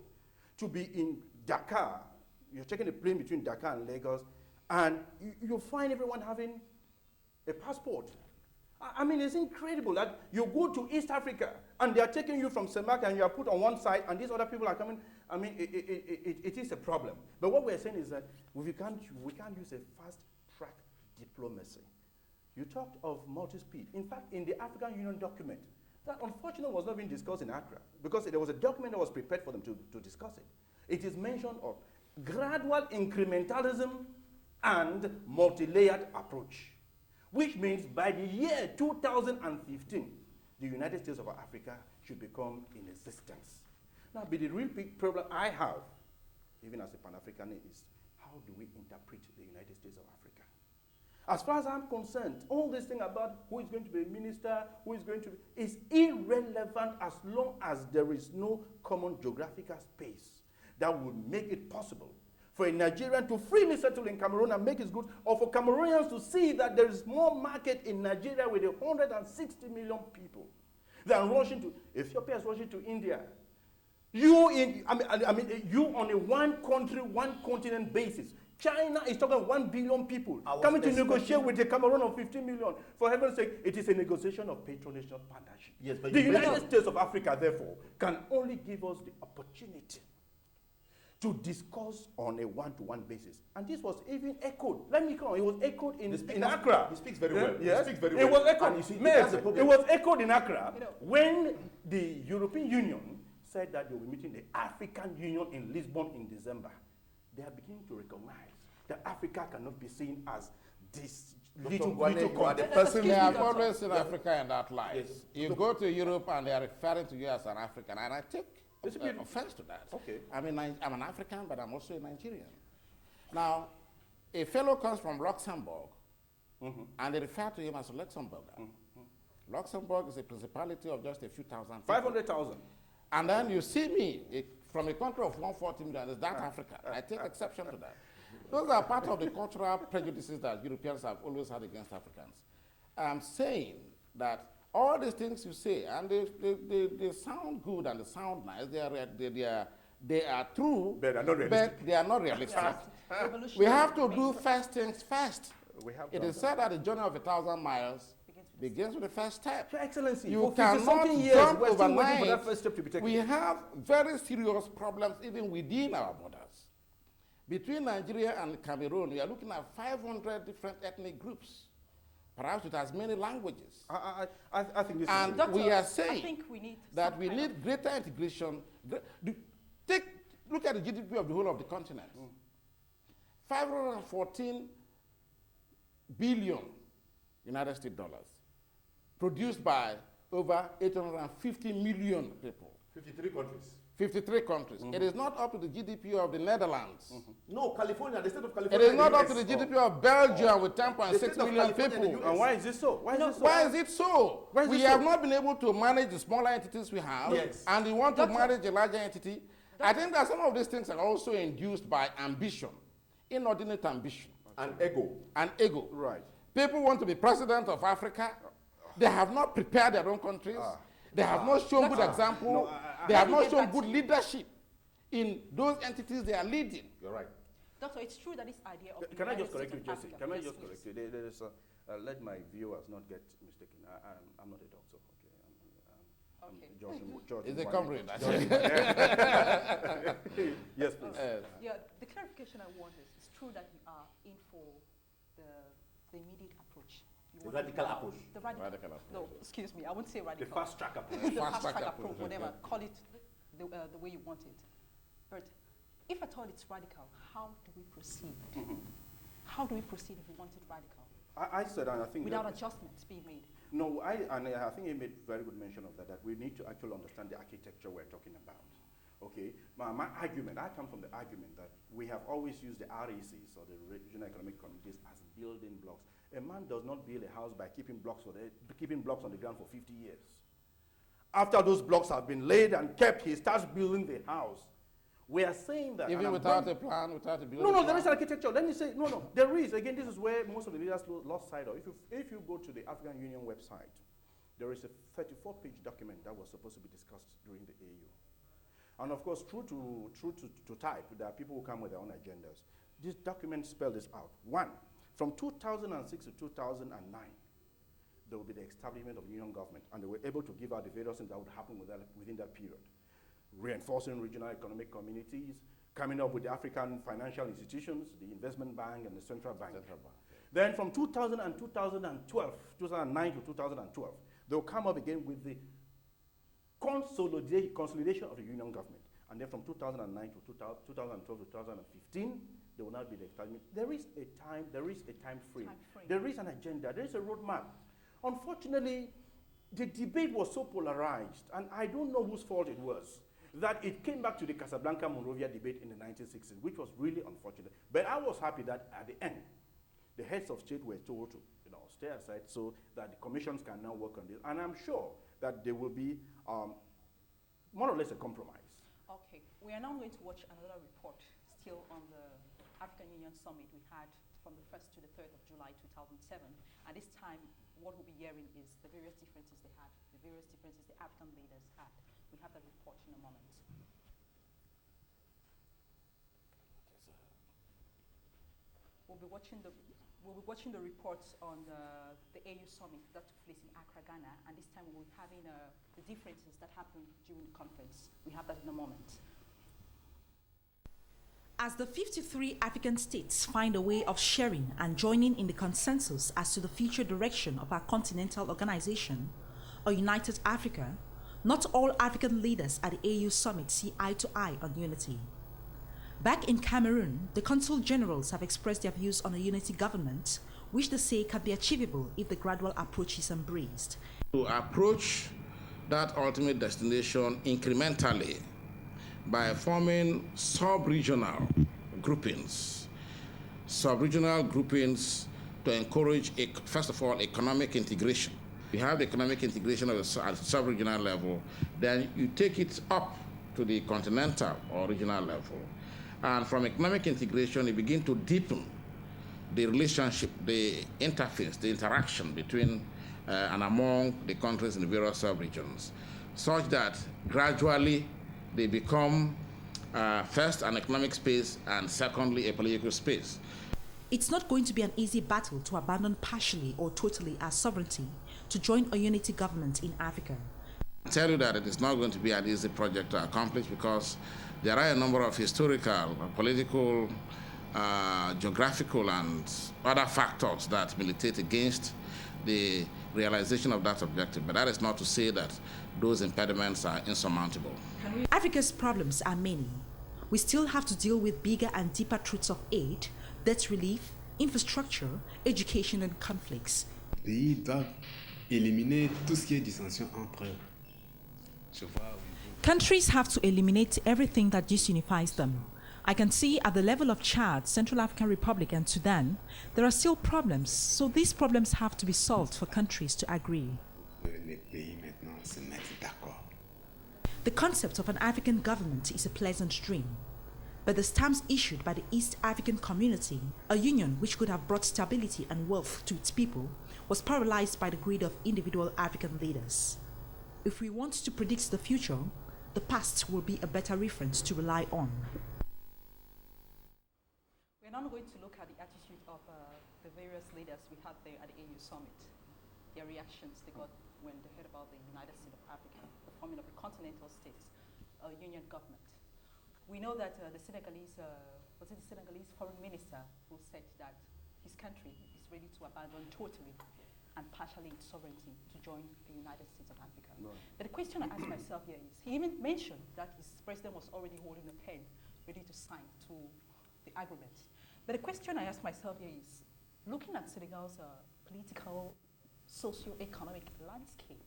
to be in Dakar. You're taking a plane between Dakar and Lagos, and you find everyone having a passport. I mean, it's incredible that you go to East Africa and they are taking you from Semak and you are put on one side and these other people are coming. I mean, it is a problem. But what we're saying is that we can't use a fast-track diplomacy. You talked of multi-speed. In fact, in the African Union document, that unfortunately was not being discussed in Accra because there was a document that was prepared for them to discuss it. It is mentioned of gradual incrementalism and multi-layered approach, which means by the year 2015, the United States of Africa should become in existence. Now, but the real big problem I have, even as a Pan-Africanist, is how do we interpret the United States of Africa? As far as I'm concerned, all this thing about who is going to be a minister, who is going to be, is irrelevant as long as there is no common geographical space that would make it possible for a Nigerian to freely settle in Cameroon and make his goods, or for Cameroonians to see that there is more market in Nigeria with 160 million people than rushing to, Ethiopia is rushing to India. You on a one country, one continent basis. China is talking 1 billion people coming to negotiate with a Cameroon of 15 million. For heaven's sake, it is a negotiation of patronage, not partnership. Yes, but the United States of Africa, therefore, can only give us the opportunity to discuss on a one-to-one basis. And this was even echoed. Let me come. It was echoed in Accra. He speaks very well. Yes. He speaks very well. It was echoed. You see, that's the problem. It was echoed in Accra when the European Union said that they will be meeting the African Union in Lisbon in December. They are beginning to recognize that Africa cannot be seen as this little the person. They have always seen Africa in that light. Yes. You go to Europe and they are referring to you as an African, and I take offense to that. Okay. I mean, I'm an African, but I'm also a Nigerian. Now, a fellow comes from Luxembourg, and they refer to him as a Luxembourger. Luxembourg is a principality of just a few thousand people. 500,000. And then you see me from a country of 140 million, is that Africa? I take exception to that. Those are part of the cultural prejudices that Europeans have always had against Africans. I'm saying that all these things you say, and they sound good and they sound nice, they are true, but they are not realistic. We have to do first things first. It is said that the journey of 1,000 miles begins with the first step. Your Excellency, you cannot jump we're still waiting overnight. for that first step to be taken. We have very serious problems even within our borders. Between Nigeria and Cameroon, we are looking at 500 different ethnic groups, perhaps with as many languages. I think this And is... Doctor, we are saying I think we need that we need greater integration. Look at the GDP of the whole of the continent. 514 billion United States dollars, produced by over 850 million people. 53 countries. 53 countries. It is not up to the GDP of the Netherlands. No, California, the state of It California. is not up to the GDP of Belgium with 10.6 million people. And why is this so? Why is this so? Why is it so? Why is We it have so? not been able to manage the smaller entities we have, Yes. and we want to manage a larger entity. I think that some of these things are also induced by ambition, inordinate ambition. And ego. And ego. Right. People want to be president of Africa. They have not prepared their own countries. They have not shown good example. They have not shown good leadership in those entities they are leading. You're right. Doctor, it's true that this idea of Can I United just correct you, States of Jessie? Africa- Can I Yes, just please. correct you? There is let my viewers not get mistaken. I'm not a doctor, okay? Okay. George Is a Mwai. comrade. Yes, please. Yeah, the clarification I want is, it's true that you are in for the immediate approach. You The want to radical now- approach. The radical, Radical approach, No, excuse me, I won't say The radical. fast track approach. The Fast fast track track approach. approach, whatever, call it the way you want it. But if at all it's radical, how do we proceed? How do we proceed if we want it radical? I said, and I think Without that, adjustments being made. no, I think he made very good mention of that we need to actually understand the architecture we're talking about. Okay, my argument, I come from the argument that we have always used the RECs, or the regional economic communities, as building blocks. A man does not build a house by keeping blocks on the ground for 50 years. After those blocks have been laid and kept, he starts building the house. We are saying that. Even without a plan, without a building No, plan. there is architecture. Let me say, no, there is. Again, this is where most of the leaders lost sight of. If you go to the African Union website, there is a 34-page document that was supposed to be discussed during the AU. And of course, true to type, there are people who come with their own agendas. This document spelled this out. One, from 2006 to 2009, there will be the establishment of union government, and they were able to give out the various things that would happen within that period. Reinforcing regional economic communities, coming up with the African financial institutions, the investment bank and the central bank. Then from 2009 to 2012, they'll come up again with the consolidation of the union government. And then from 2009 to 2012 to 2015, there will not be the establishment. There is a time frame. There is an agenda. There is a roadmap. Unfortunately, the debate was so polarized, and I don't know whose fault it was, that it came back to the Casablanca-Monrovia debate in the 1960s, which was really unfortunate. But I was happy that at the end, the heads of state were told to stay aside so that the commissions can now work on this. And I'm sure that there will be more or less a compromise. Okay, we are now going to watch another report still on the African Union Summit we had from the 1st to the 3rd of July 2007. And this time, what we'll be hearing is the various differences they had, the various differences the African leaders had. We have that report in a moment. We'll be watching the reports on the AU Summit that took place in Accra, Ghana, and this time we'll be having the differences that happened during the conference. We have that in a moment. As the 53 African states find a way of sharing and joining in the consensus as to the future direction of our continental organization, a united Africa, not all African leaders at the AU Summit see eye to eye on unity. Back in Cameroon, the consul generals have expressed their views on a unity government, which they say can be achievable if the gradual approach is embraced. To approach that ultimate destination incrementally by forming sub-regional groupings to encourage, first of all, economic integration. You have the economic integration at sub-regional level, then you take it up to the continental or regional level. And from economic integration, you begin to deepen the relationship, the interface, the interaction between and among the countries in the various sub-regions, such that gradually they become first an economic space and secondly a political space. It's not going to be an easy battle to abandon partially or totally our sovereignty to join a unity government in Africa. tell you that it is not going to be an easy project to accomplish because there are a number of historical, political, geographical, and other factors that militate against the realization of that objective. But that is not to say that those impediments are insurmountable. Africa's problems are many. We still have to deal with bigger and deeper truths of aid, debt relief, infrastructure, education, and conflicts. Les pays doivent éliminer tout ce qui est dissension entre eux. Countries have to eliminate everything that disunifies them. I can see at the level of Chad, Central African Republic, and Sudan, there are still problems, so these problems have to be solved for countries to agree. Les pays maintenant se mettent d'accord. The concept of an African government is a pleasant dream, but the stamps issued by the East African Community, a union which could have brought stability and wealth to its people, was paralyzed by the greed of individual African leaders. If we want to predict the future, the past will be a better reference to rely on. We're now going to look at the attitude of the various leaders we had there at the AU Summit, their reactions they got when they heard about the United States of Africa, the forming of a continental states, a union government. We know that the Senegalese foreign minister who said that his country is ready to abandon totally and partially its sovereignty to join the United States of Africa. Right. But the question I ask myself here is, he even mentioned that his president was already holding a pen, ready to sign to the agreement. But the question I ask myself here is, looking at Senegal's political, socio-economic landscape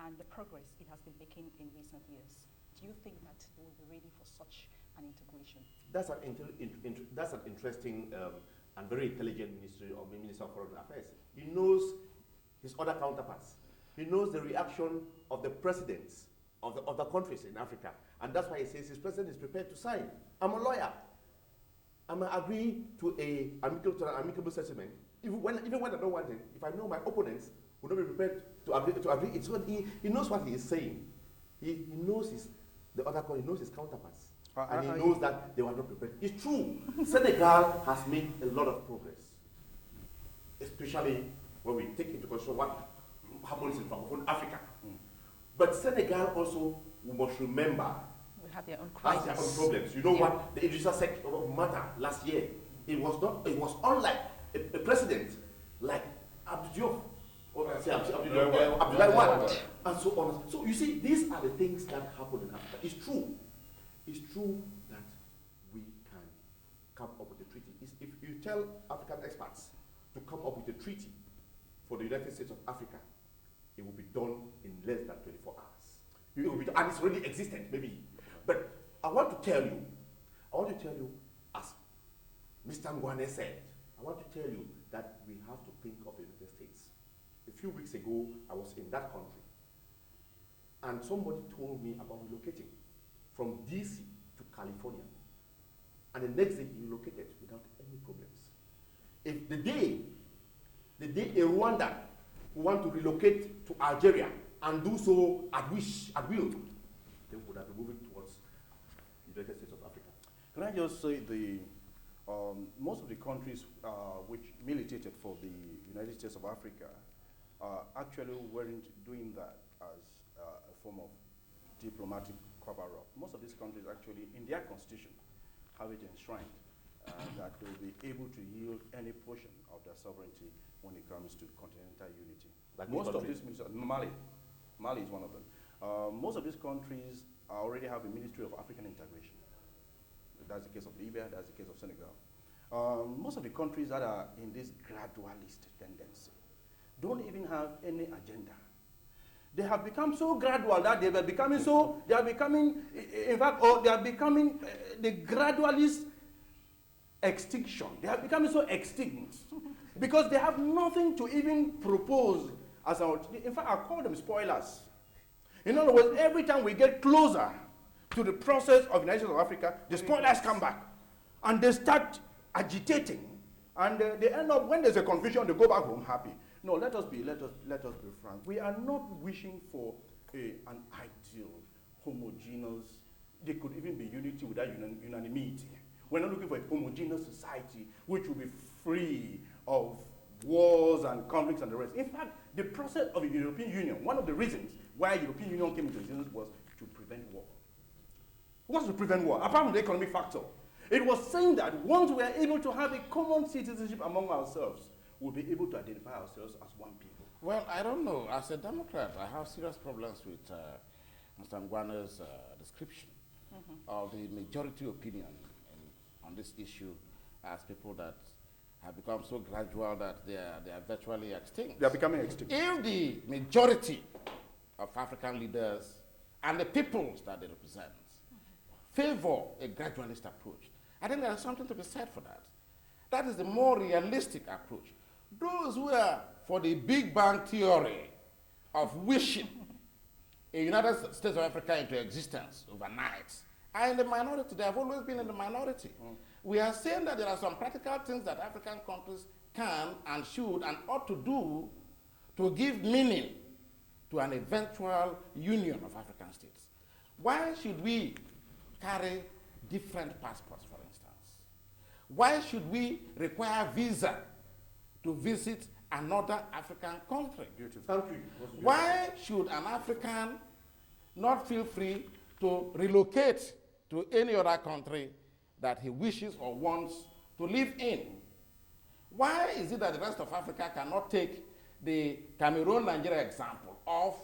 and the progress it has been making in recent years, do you think that they will be ready for such an integration? That's an interesting and very intelligent Minister of Foreign Affairs. He knows his other counterparts. He knows the reaction of the presidents of the other countries in Africa. And that's why he says his president is prepared to sign. I'm a lawyer. I'm going to agree to an amicable settlement. Even when I don't want it, if I know my opponents will not be prepared to agree. It's what he knows what he is saying. He knows the other country, he knows his counterparts. And he knows that they were not prepared. It's true. Senegal has made a lot of progress, especially when we take into consideration what happens in Francophone Africa. But Senegal also, we must remember, we have their own crises. Has their own problems. You know what? The Idrissa Seck matter last year, it was unlike a president like Abdou Diouf, or Abdoulaye Wade, and so on. So you see, these are the things that happen in Africa. It's true. It's true that we can come up with a treaty. If you tell African experts to come up with a treaty for the United States of Africa, it will be done in less than 24 hours. It will be done, and it's already existent, maybe. But I want to tell you, as Mr. Ngwane said, I want to tell you that we have to think of the United States. A few weeks ago, I was in that country, and somebody told me about relocating from DC to California. And the next day, he relocated without any problems. If the day a Rwanda who want to relocate to Algeria and do so at will, they would have been moving towards the United States of Africa. Can I just say most of the countries which militated for the United States of Africa actually weren't doing that as a form of diplomatic cover-up. Most of these countries actually, in their constitution, have it enshrined that they will be able to yield any portion of their sovereignty when it comes to continental unity. Like most of these, Mali is one of them. Most of these countries already have a Ministry of African Integration. That's the case of Libya, that's the case of Senegal. Most of the countries that are in this gradualist tendency don't even have any agenda. They have become so gradual that they are becoming the gradualist extinction. They are becoming so extinct because they have nothing to even propose as in fact, I call them spoilers. In other words, every time we get closer to the process of the United States of Africa, the spoilers come back and they start agitating, and they end up, when there's a confusion, they go back home happy. No, let us be frank. We are not wishing for an ideal, homogeneous. There could even be unity without unanimity. We're not looking for a homogeneous society which will be free of wars and conflicts and the rest. In fact, the process of the European Union, one of the reasons why European Union came into existence was to prevent war. It was to prevent war, apart from the economic factor. It was saying that once we are able to have a common citizenship among ourselves, we'll be able to identify ourselves as one people. Well, I don't know. As a Democrat, I have serious problems with Mr. Ngwane's description of the majority opinion on this issue as people that have become so gradual that they are virtually extinct. They are becoming extinct. If the majority of African leaders and the peoples that they represent favor a gradualist approach, I think there is something to be said for that. That is the more realistic approach. Those who are for the Big Bang theory of wishing a United States of Africa into existence overnight are in the minority. They have always been in the minority. We are saying that there are some practical things that African countries can and should and ought to do to give meaning to an eventual union of African states. Why should we carry different passports, for instance? Why should we require visa to visit another African country? Thank you. Why should an African not feel free to relocate to any other country that he wishes or wants to live in? Why is it that the rest of Africa cannot take the Cameroon-Nigeria example of,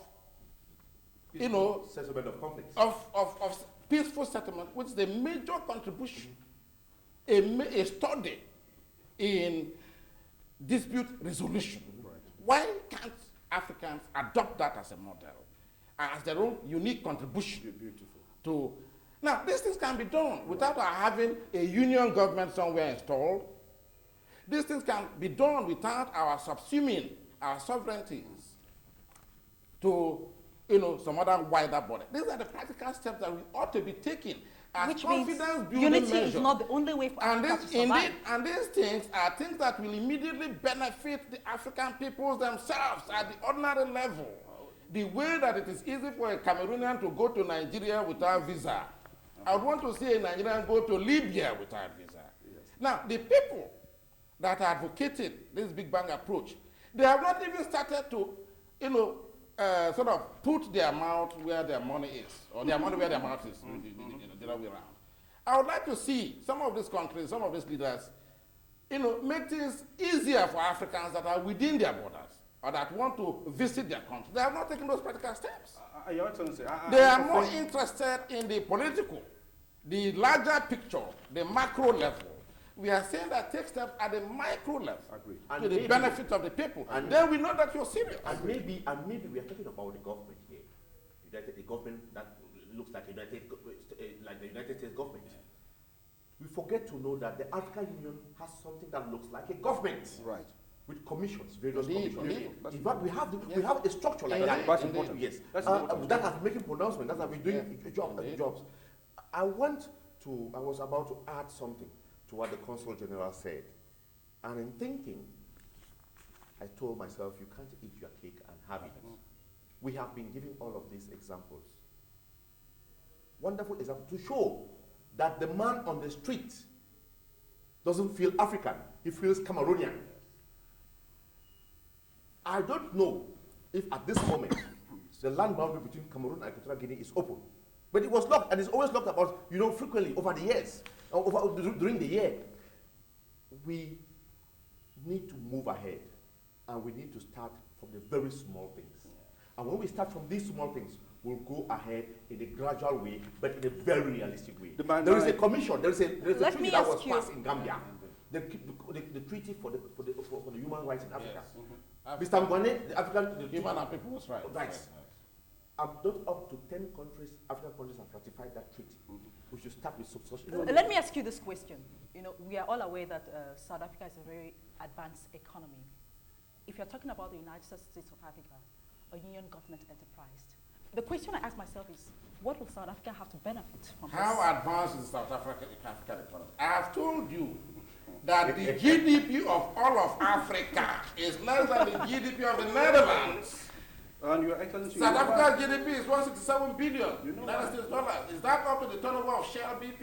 settlement of conflicts, of peaceful settlement, which is a major contribution, a study in dispute resolution? Right. Why can't Africans adopt that as a model, as their own unique contribution to? Now, these things can be done without our having a union government somewhere installed. These things can be done without our subsuming our sovereignties to, some other wider body. These are the practical steps that we ought to be taking as Which means confidence-building unity measures. is not the only way for Africa to survive. And these things are things that will immediately benefit the African peoples themselves at the ordinary level. The way that it is easy for a Cameroonian to go to Nigeria without visa, I would want to see a Nigerian go to Libya without visa. Yes. Now, the people that advocated this Big Bang approach, they have not even started to, sort of put their mouth where their money is, or their money where their mouth is, the other way around. I would like to see some of these countries, some of these leaders, make things easier for Africans that are within their borders, or that want to visit their country. They have not taken those practical steps. Your Excellency, they are more interested in the political, the larger picture, the macro level. We are saying that take steps at the micro level to the benefit of the people. And then we know that you're serious. And maybe we are talking about the government here. A government that looks like the United States government. We forget to know that the African Union has something that looks like a government. Right. With commissions, various commissions. In fact, we have a structure like that. That's important. Yes. That's that has been making pronouncements. That has been doing jobs. I was about to add something to what the Consul General said. And in thinking, I told myself, you can't eat your cake and have it. We have been giving all of these examples. Wonderful example to show that the man on the street doesn't feel African, he feels Cameroonian. I don't know if at this moment the land boundary between Cameroon and Equatorial Guinea is open. But it was locked, and it's always locked about, frequently over the years, during the year. We need to move ahead, and we need to start from the very small things. And when we start from these small things, we'll go ahead in a gradual way, but in a very realistic way. There is a commission, there is a treaty that was passed in Gambia, the treaty for the human rights in Africa. Mr. Ngwane, the human and people's rights. Rights. Not up to 10 countries, African countries have ratified that treaty. We should start with such. Let me ask you this question. We are all aware that South Africa is a very advanced economy. If you're talking about the United States of Africa, a union government enterprise, the question I ask myself is, what will South Africa have to benefit from this? How advanced is South African economy? I have told you that the GDP of all of Africa is less than the GDP of the Netherlands. And Your Excellency, South Africa's GDP is $167 billion United States dollars. Is that up to the turnover of Shell BP?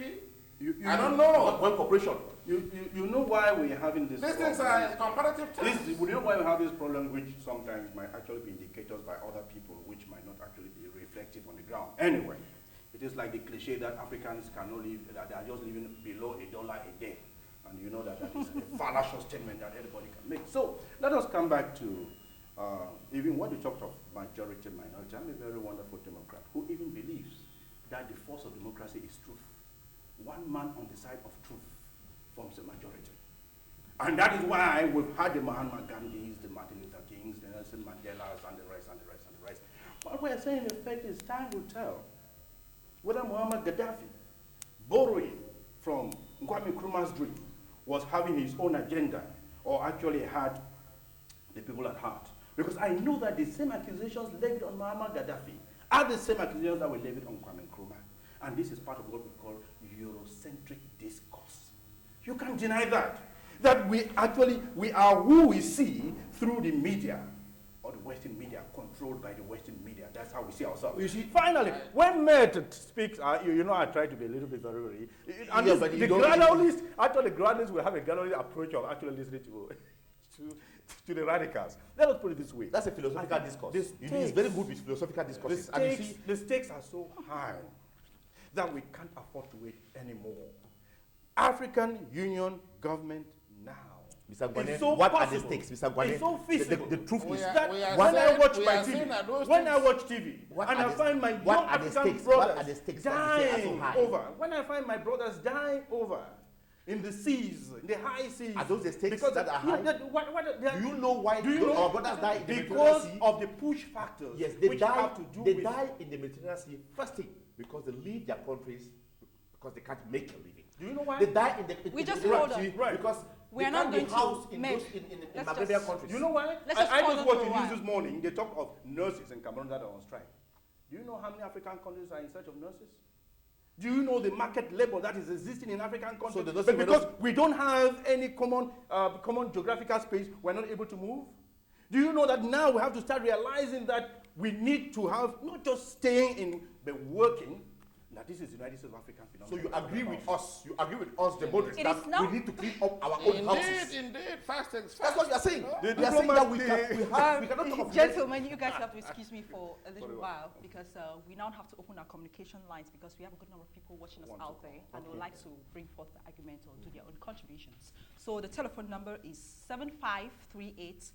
I don't know. One corporation. You know why we're having this These things are comparative terms. We know why we have this problem, which sometimes might actually be indicators by other people, which might not actually be reflective on the ground. Anyway, it is like the cliche that Africans cannot live, that they are just living below $1 a day. And you know that that is a fallacious statement that everybody can make. So let us come back to even when you talked of majority and minority. I'm a very wonderful Democrat who even believes that the force of democracy is truth. One man on the side of truth forms a majority. And that is why we've had the Mahatma Gandhis, the Martin Luther Kings, the Nelson Mandelas, and the rest, and the rest, and the rest. What we're saying, in effect, is time will tell whether Muammar Gaddafi, borrowing from Kwame Nkrumah's dream, was having his own agenda, or actually had the people at heart. Because I know that the same accusations levied on Muammar Gaddafi are the same accusations that were levied on Kwame Nkrumah. And this is part of what we call Eurocentric discourse. You can't deny that. That we are who we see through the media, or the Western media, controlled by the Western media. That's how we see ourselves. You see, finally, when Mert speaks, you know, I try to be a little bit very, and yeah, the gradualists, actually the gradualists will have a gradualist approach of actually listening to the radicals. Let us put it this way. That's a philosophical discourse. It's very good with philosophical discourses. The stakes are so high that we can't afford to wait anymore. African Union government now. Mr. Gwane, so what possible. are the stakes, Mr. Gwane? It's so feasible. The truth is that when I watch my TV, when I watch TV, and I find my young African brothers dying over, when I find my brothers dying over in the seas, in the high seas. Are those the stakes that are high? Do you know why our brothers die in the Mediterranean Sea? Because of the push factors. Yes, they die in the Mediterranean Sea. First thing, because they leave their countries because they can't make a living. Do you know why? They die in the because we are not going house to in Maghreb countries. You know why? I just watched the news this morning. They talk of nurses in Cameroon that are on strike. Do you know how many African countries are in search of nurses? Do you know the market labor that is existing in African countries? So but because we don't have any common geographical space, we're not able to move. Do you know that now we have to start realizing that we need to have not just staying in, but working. Now this is the United States of African phenomenon. So you agree with us? You agree with us, the moderates, that we need to clean up our own houses? Indeed, fast things fast. That's what you are saying. No? You are saying that we cannot talk of gentlemen, you guys have to excuse me for a little while because we now have to open our communication lines because we have a good number of people watching us out there and they would like to bring forth the argument or do their own contributions. So the telephone number is 7538-5308.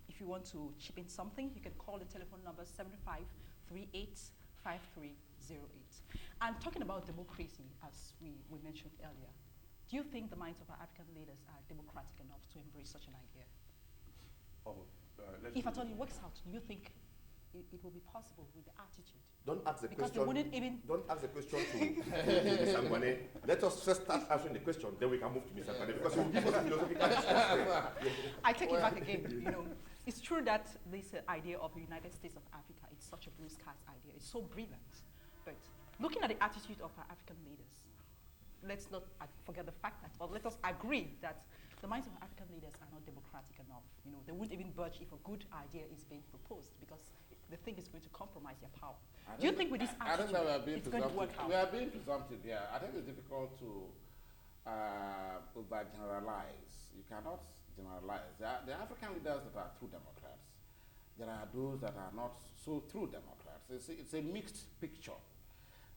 If you want to chip in something, you can call the telephone number 7538-5308. And talking about democracy, as we mentioned earlier, do you think the minds of our African leaders are democratic enough to embrace such an idea? If at all it works out, do you think it will be possible with the attitude? Don't ask the because question. They wouldn't even don't ask the question to Mr. Gwane. Let us first start answering the question, then we can move to Mr. Gwane because you give us philosophical discussion. I take it back again. You know, it's true that this idea of the United States of Africa is such a blue skies idea. It's so brilliant. But looking at the attitude of our African leaders, let's not forget the fact that, or let us agree that the minds of African leaders are not democratic enough. You know, they wouldn't even budge if a good idea is being proposed because they think it's going to compromise their power. Do you think with this attitude, it's going to work out? We are being presumptive, yeah. I think it's difficult to overgeneralize. You cannot generalize. There are the African leaders that are true Democrats. There are those that are not so true Democrats. It's a mixed picture.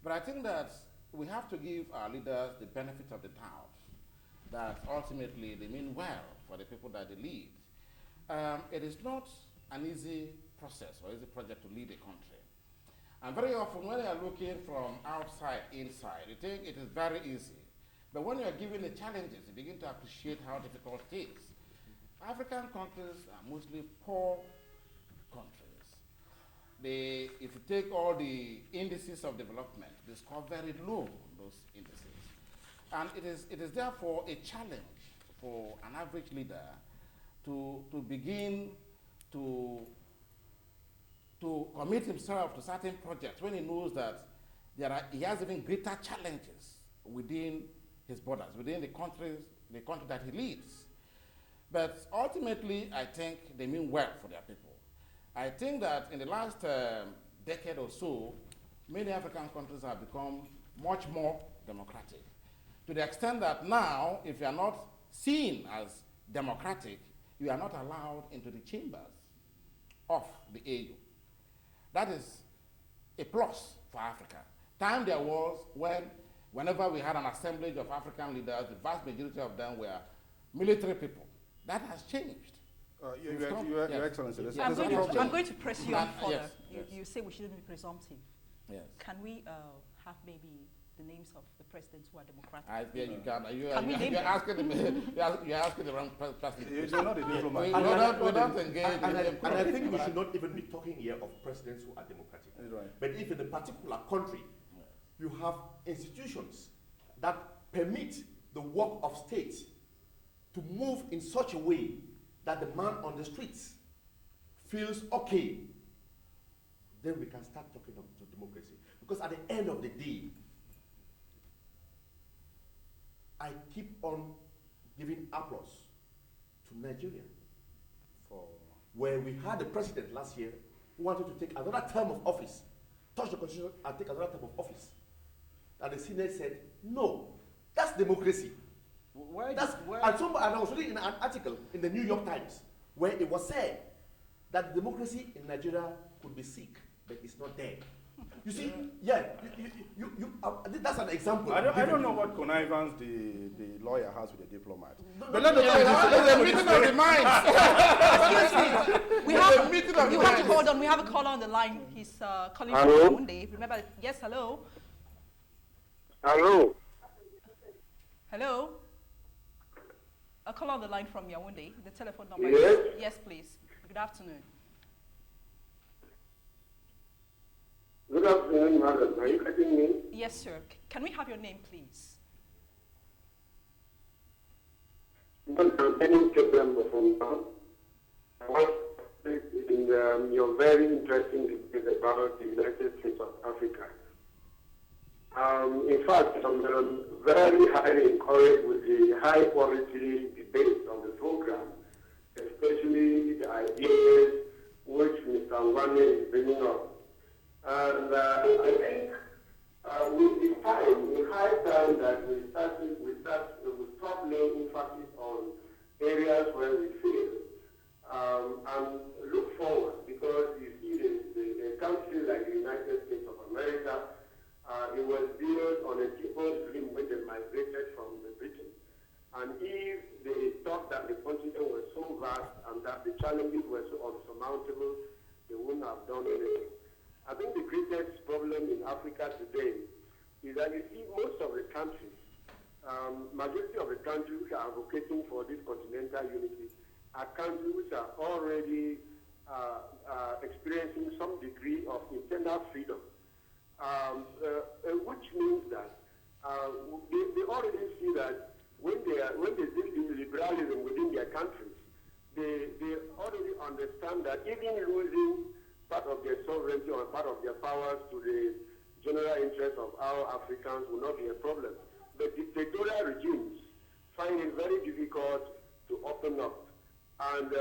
But I think that we have to give our leaders the benefit of the doubt that ultimately they mean well for the people that they lead. It is not an easy process or easy project to lead a country. And very often when you are looking from outside, inside, you think it is very easy. But when you are given the challenges, you begin to appreciate how difficult it is. African countries are mostly poor countries. If you take all the indices of development, they score very low, those indices. And it is therefore a challenge for an average leader to begin to commit himself to certain projects when he knows that he has even greater challenges within his borders, within the country that he leads. But ultimately, I think they mean well for their people. I think that in the last decade or so, many African countries have become much more democratic. To the extent that now, if you are not seen as democratic, you are not allowed into the chambers of the AU. That is a plus for Africa. Time there was when, whenever we had an assemblage of African leaders, the vast majority of them were military people. That has changed. Your Excellency, Yes. I'm going to press you on further. Yes. You say we shouldn't be presumptive. Yes. Can we have maybe the names of the presidents who are democratic? Yeah, you can. Can we name them? You're asking the wrong person. You're not a diplomat. We don't engage. And I think we should not even be talking here of presidents who are democratic. Right. But if in a particular country you have institutions that permit the work of states to move in such a way that the man on the streets feels okay, then we can start talking of democracy. Because at the end of the day, I keep on giving applause to Nigeria, where we had a president last year who wanted to take another term of office, touch the constitution and take another term of office. And the Senate said, no, that's democracy. And I was reading an article in the New York Times where it was said that democracy in Nigeria could be sick, but it's not there. You see, that's an example. I don't know what connivance the lawyer has with the diplomat. But let the meeting of the minds. Excuse me. You have to hold on. We have a caller on the line. He's calling from Yaoundé. Remember, yes, hello. Hello. Hello. A caller on the line from Yaoundé. The telephone number. Yes. Yes, please. Good afternoon. Good afternoon, madam. Are you getting me? Yes, sir. Can we have your name, please? I'm getting problem from now. I want to speak in your very interesting debate about the United States of Africa. In fact, I'm very highly encouraged with the high quality debate on the program, especially the ideas which Mr. Ngwane is bringing up. And I think with time, in high time that we stop laying emphasis on areas where we fail and look forward, because you see the country like the United States of America, it was built on a people's dream when they migrated from Britain. And if they thought that the continent was so vast and that the challenges were so unsurmountable, they wouldn't have done anything. I think the greatest problem in Africa today is that you see most of the countries, majority of the countries which are advocating for this continental unity are countries which are already experiencing some degree of internal freedom, which means that they already see that when they deal with liberalism within their countries, they already understand that even losing part of their sovereignty or part of their powers to the general interest of our Africans will not be a problem. But dictatorial regimes find it very difficult to open up. And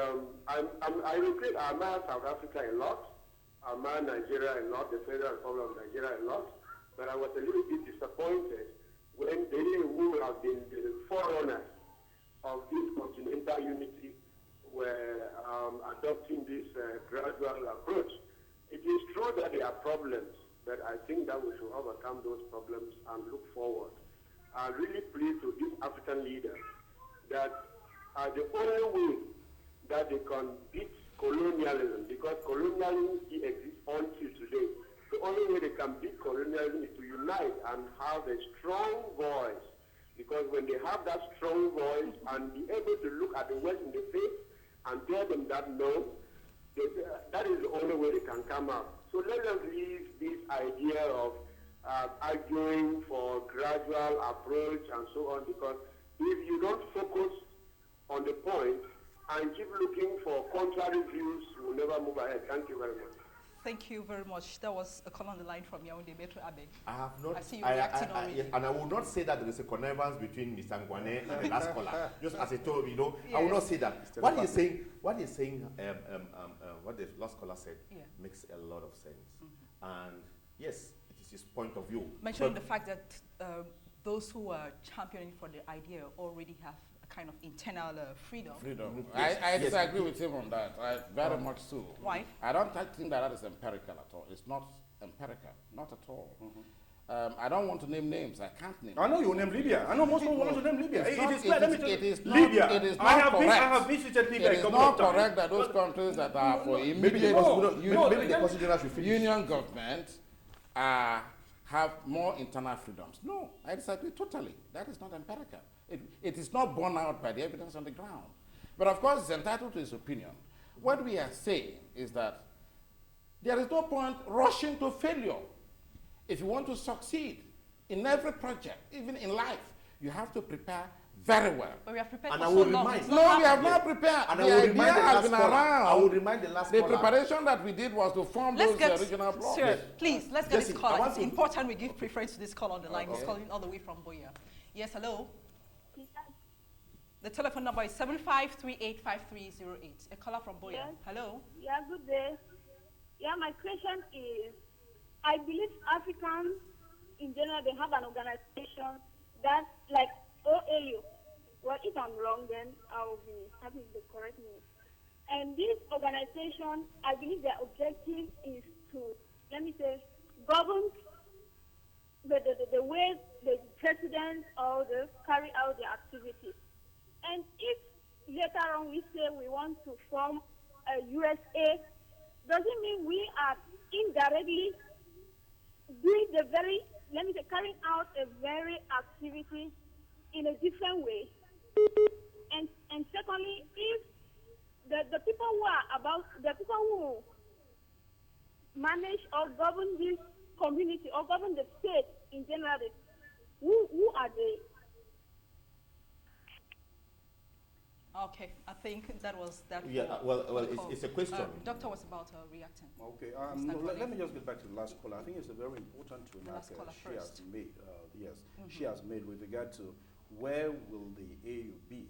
I regret I admire South Africa a lot, I admire Nigeria a lot, the Federal Republic of Nigeria a lot, but I was a little bit disappointed when they who have been the forerunners of this continental unity were adopting this gradual approach. It is true that there are problems, but I think that we should overcome those problems and look forward. I really plead to these African leaders that the only way that they can beat colonialism, because colonialism still exists until today, the only way they can beat colonialism is to unite and have a strong voice. Because when they have that strong voice and be able to look at the West in the face and tell them that no, that is the only way they can come out. So let us leave this idea of arguing for gradual approach and so on, because if you don't focus on the point and keep looking for contrary views, you will never move ahead. Thank you very much. Thank you very much. That was a call on the line from Yaoundé, Metro Abe. I have not. I see you reacting already. Yes, and I will not say that there is a connivance between Mr. Ngwane and the last caller. Just as I told you, yes. I will not say that. What the last caller said makes a lot of sense. And yes, it is his point of view. Mentioning the fact that those who are championing for the idea already have a kind of internal freedom. I disagree with him on that. Very much so. Why? I don't think that is empirical at all. It's not empirical, not at all. I don't want to name names. I can't name. I know you name Libya. I know most people want to name Libya. It is not Libya. correct. It is not correct. I have visited Libya a couple of times. It is not correct that those countries that are for immediate union government have more internal freedoms. No, I disagree totally. That is not empirical. It is not borne out by the evidence on the ground. But of course, it's entitled to his opinion. What we are saying is that there is no point rushing to failure. If you want to succeed in every project, even in life, you have to prepare very well. But we have prepared And for I will so long. remind- No, we have not prepared. And The I will idea remind the has last been caller. around. I will remind the last The caller. preparation that we did was to form Let's those get, regional blocks. sir, please, let's get Jessie, this I caller. want It's to- important we give preference to this call on the line. He's calling all the way from Boya. Yes, hello? The telephone number is 75385308. A caller from Boya. Yes. Hello? Yeah, good day. Yeah, my question is, I believe Africans in general, they have an organization that, like OAU. Well, if I'm wrong, then I'll be happy if they correct me. And this organization, I believe their objective is to, let me say, govern the way the president or the carry out their activities. And if later on we say we want to form a USA, does it mean we are indirectly doing the very, let me say, carrying out a very activity in a different way? And secondly, if the people who are about, the people who manage or govern this community or govern the state in general, who are they? Okay, I think that was that. Yeah, well, it's a question. Doctor was about reacting. Okay, let me just get back to the last caller. I think it's a very important remark she has made. She has made with regard to where will the AU be?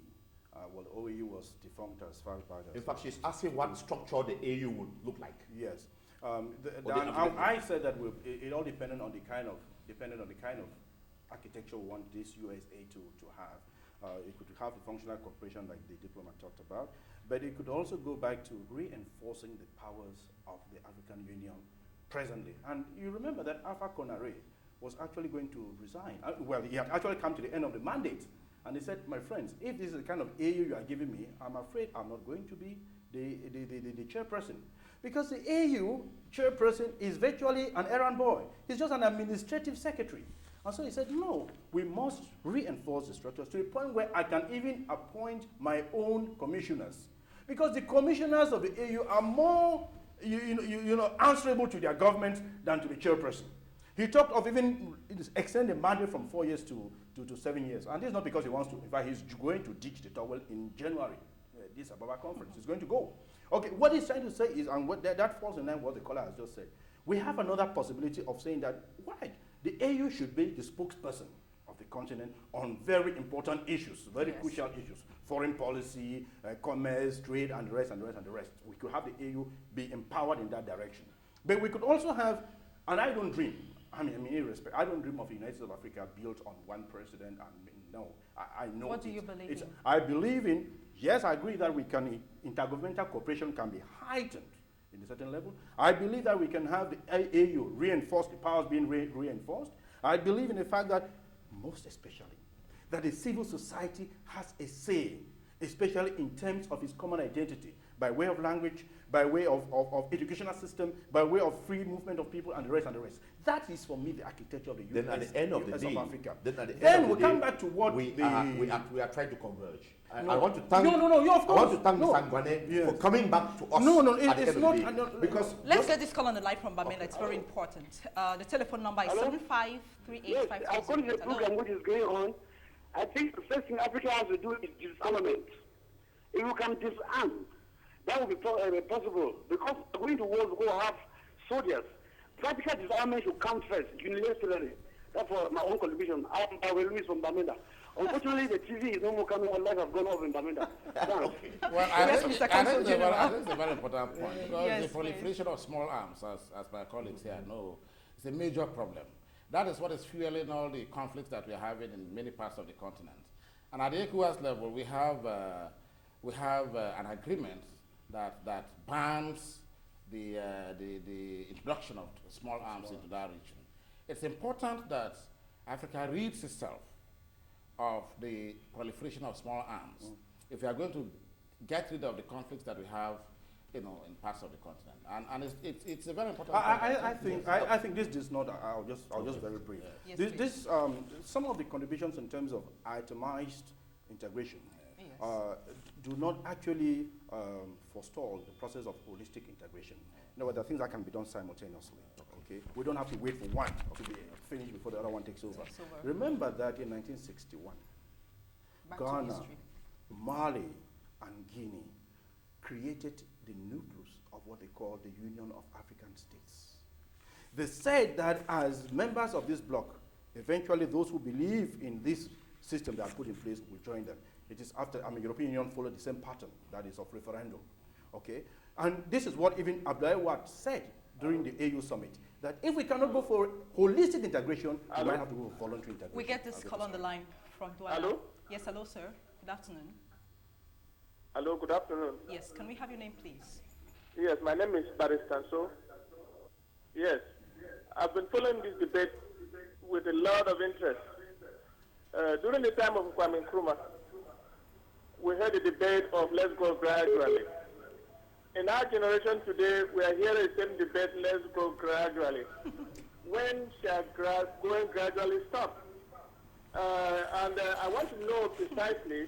Well, the OAU was defunct as far back as. In fact, she's asking what structure the AU would look like. Yes, I said that it all depended on the kind of architecture we want this USA to have. It could have a functional cooperation like the diplomat talked about, but it could also go back to reinforcing the powers of the African Union presently. And you remember that Alpha Conare was actually going to resign. Well, he had actually come to the end of the mandate. And he said, my friends, if this is the kind of AU you are giving me, I'm afraid I'm not going to be the chairperson. Because the AU chairperson is virtually an errand boy. He's just an administrative secretary. And so he said, no, we must reinforce the structures to the point where I can even appoint my own commissioners. Because the commissioners of the AU are more answerable to their government than to the chairperson. He talked of even extending the mandate from 4 years to 7 years. And this is not because he wants to. In fact, he's going to ditch the towel in January. This Bawak conference is going to go. Okay, what he's trying to say is, and what that falls in line with what the caller has just said, we have another possibility of saying that, why? The AU should be the spokesperson of the continent on very important issues, very crucial issues, foreign policy, commerce, trade, and the rest, and the rest, and the rest. We could have the AU be empowered in that direction. But we could also have, and I don't dream, I mean, in respect, I don't dream of the United States of Africa built on one president, and no, I know. What do you believe in? I believe in, yes, I agree that we can, intergovernmental cooperation can be heightened in a certain level. I believe that we can have the AU reinforced, the powers being reinforced. I believe in the fact that, most especially, that the civil society has a say, especially in terms of its common identity, by way of language, by way of educational system, by way of free movement of people, and the rest, and the rest. That is, for me, the architecture of the US, then at the end of the day, Africa. Then we come back to what we are trying to converge. No. I want to thank. No, of course. I want to thank Mr. Ngwane for coming back to us. No, at the it's end not. of the day. Because let's get this call on the line from Bamela. It's very important. The telephone number is 753853. Yes, according to the program which is going on, I think the first thing Africa has to do is disarmament. If we can disarm, that will be possible, because we're going to wars who have soldiers. Practical disarmament should come first, unilaterally. That's my own contribution. I will Luis from Bamenda. Unfortunately, the TV is no more coming on. Life has gone off in Bamenda. Okay. Well, I think it's a very important point. Because the proliferation of small arms, as my colleagues here know, is a major problem. That is what is fueling all the conflicts that we are having in many parts of the continent. And at the ECOWAS level, we have an agreement that bans the introduction of small arms into that region. It's important that Africa rids itself of the proliferation of small arms if we are going to get rid of the conflicts that we have, in parts of the continent. And it's a very important point. I think this is not, I'll just very brief. Yes, some of the contributions in terms of itemized integration do not actually forestall the process of holistic integration. You know, there are things that can be done simultaneously. Okay, we don't have to wait for one to be finished before the other one takes over. Remember that in 1961, Ghana, Mali, and Guinea created the nucleus of what they call the Union of African States. They said that as members of this bloc, eventually those who believe in this system that are put in place will join them. It is after, European Union followed the same pattern, that is of referendum, okay? And this is what even Abdoulaye Wade said during the AU summit, that if we cannot go for holistic integration, we might have to go for voluntary integration. We get this call on the line from Douala. Hello? Yes, hello, sir. Good afternoon. Hello, good afternoon. Yes, can we have your name, please? Yes, my name is Barrister. Yes, I've been following this debate with a lot of interest. During the time of Kwame Nkrumah, we had a debate of let's go gradually. In our generation today, we are hearing the same debate, let's go gradually. When shall going gradually stop? And I want to know precisely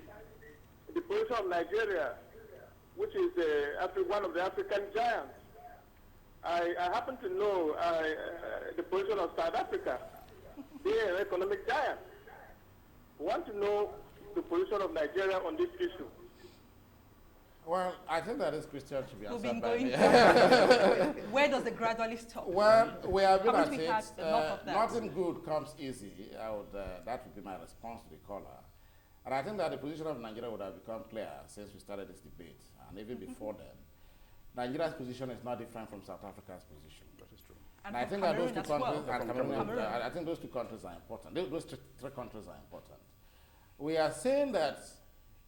the position of Nigeria, which is one of the African giants. I happen to know the position of South Africa, being an economic giant. I want to know the position of Nigeria on this issue. Well, I think that this question should be answered by me. Where does the gradually stop? Well, we have been at Haven't we it. had enough of that? Nothing good comes easy. That would be my response to the caller. And I think that the position of Nigeria would have become clear since we started this debate, and even before then. Nigeria's position is not different from South Africa's position. That is true. And I think that those two countries, Cameroon. I think those two countries are important. Those three countries are important. We are saying that